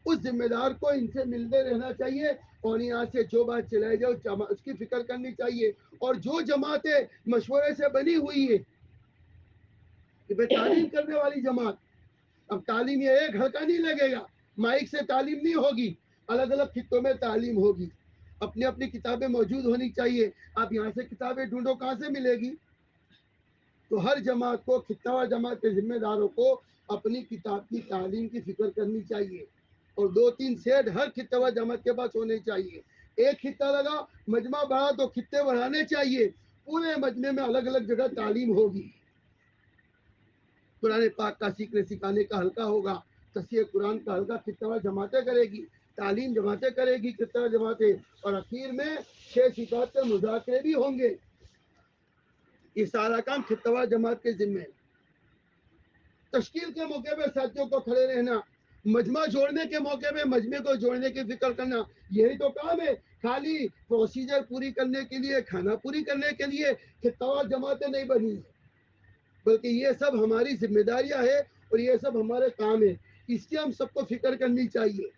اس ذمہ دار کو ان سے ملتے رہنا چاہیے, اور یہاں سے جو بات چلائی جائے اس کی فکر کرنی چاہیے. اور جو جماعتیں مشورے سے بنی ہوئی ہے کہ بھائی تعلیم کرنے والی جماعت, اب تعلیم یہ ایک ہلکا نہیں لگے گا, مائک سے تعلیم نہیں ہوگی, الگ الگ خطوں میں تعلیم ہوگی. اپنی اپنی کتابیں موجود ہونی چاہیے. آپ یہاں سے کتابیں ڈھونڈو کہاں سے ملے گی. تو ہر جماعت کو خطہ وار جماعت کے ذمہ داروں کو اپنی کتاب کی تعلیم کی فکر کرنی چاہیے. اور 2-3 سیٹ ہر خطہ وار جماعت کے پاس ہونے چاہیے. ایک خطہ لگا مجمع بڑھا تو خطے بڑھانے چاہیے. پورے مجمع میں الگ الگ جگہ تعلیم ہوگی. قرآن پاک کا سیکھنے سکھانے کا حلقہ ہوگا, تفسیر قرآن کا حلقہ خطہ وار جماعتیں کرے گی, تعلیم جماعتیں کرے گی خطہ وار جماعتیں, اور اخیر میں 6 صفات کے مذاکرے بھی ہوں گے. یہ سارا کام خطہ وار جماعت کے ذمہ ہے. تشکیل کے موقع پہ ساتھیوں کو کھڑے رہنا، مجمع جوڑنے کے موقع پہ مجمع کو جوڑنے کی فکر کرنا، یہی تو کام ہے. خالی پروسیجر پوری کرنے کے لیے، کھانا پوری کرنے کے لیے خطہ جماعتیں نہیں بنی ہیں، بلکہ یہ سب ہماری ذمہ داریاں ہیں اور یہ سب ہمارے کام ہے. اس کی ہم سب کو فکر کرنی چاہیے.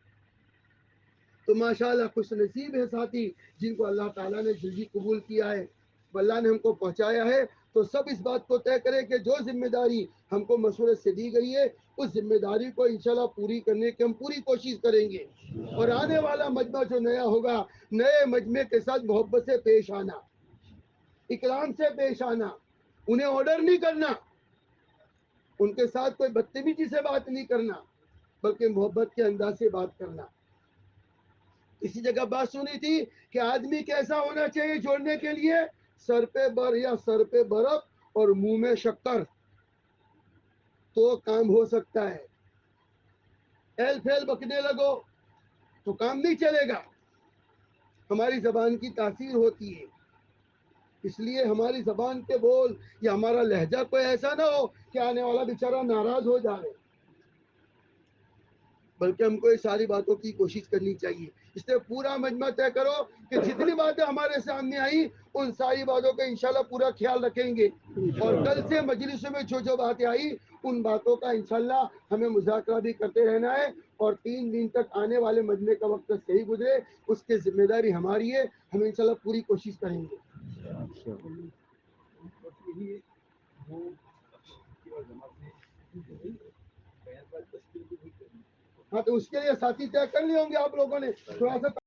تو ماشاءاللہ خوش نصیب ہے ساتھی جن کو اللہ تعالیٰ نے جلدی قبول کیا ہے، اللہ نے ہم کو پہنچایا ہے. تو سب اس بات کو طے کریں کہ جو ذمہ داری ہم کو مشورے سے دی گئی ہے اس ذمہ داری کو انشاءاللہ پوری کرنے کی ہم پوری کوشش کریں گے. اور آنے والا مجمع جو نیا ہوگا، نئے مجمع کے ساتھ محبت سے پیش آنا، اکرام سے پیش آنا، انہیں آرڈر نہیں کرنا، ان کے ساتھ کوئی بدتمیزی سے بات نہیں کرنا، بلکہ محبت کے انداز سے بات کرنا. اسی جگہ بات سنی تھی کہ آدمی کیسا ہونا چاہیے جوڑنے کے لیے؟ سر پہ بر یا سر پہ برف اور منہ میں شکر، تو کام ہو سکتا ہے. ایل پھیل بکنے لگو تو کام نہیں چلے گا. ہماری زبان کی تاثیر ہوتی ہے، اس لیے ہماری زبان کے بول یا ہمارا لہجہ کوئی ایسا نہ ہو کہ آنے والا بیچارہ ناراض ہو جائے، بلکہ ہم کو اس ساری باتوں کی کوشش کرنی چاہیے. اس لیے پورا مجمع طے کرو کہ جتنی باتیں ہمارے سامنے آئی ان ساری باتوں کا انشاءاللہ پورا خیال رکھیں گے. اور کل سے مجلس میں جو باتیں آئی ان باتوں کا انشاءاللہ ہمیں مذاکرہ بھی کرتے رہنا ہے. اور 3 دن تک آنے والے مجمع کا وقت صحیح گزرے اس کی ذمہ داری ہماری ہے، ہم انشاءاللہ پوری کوشش کریں گے. ہاں تو اس کے لیے ساتھی طے کر لیے ہوں گے آپ لوگوں نے، تھوڑا سا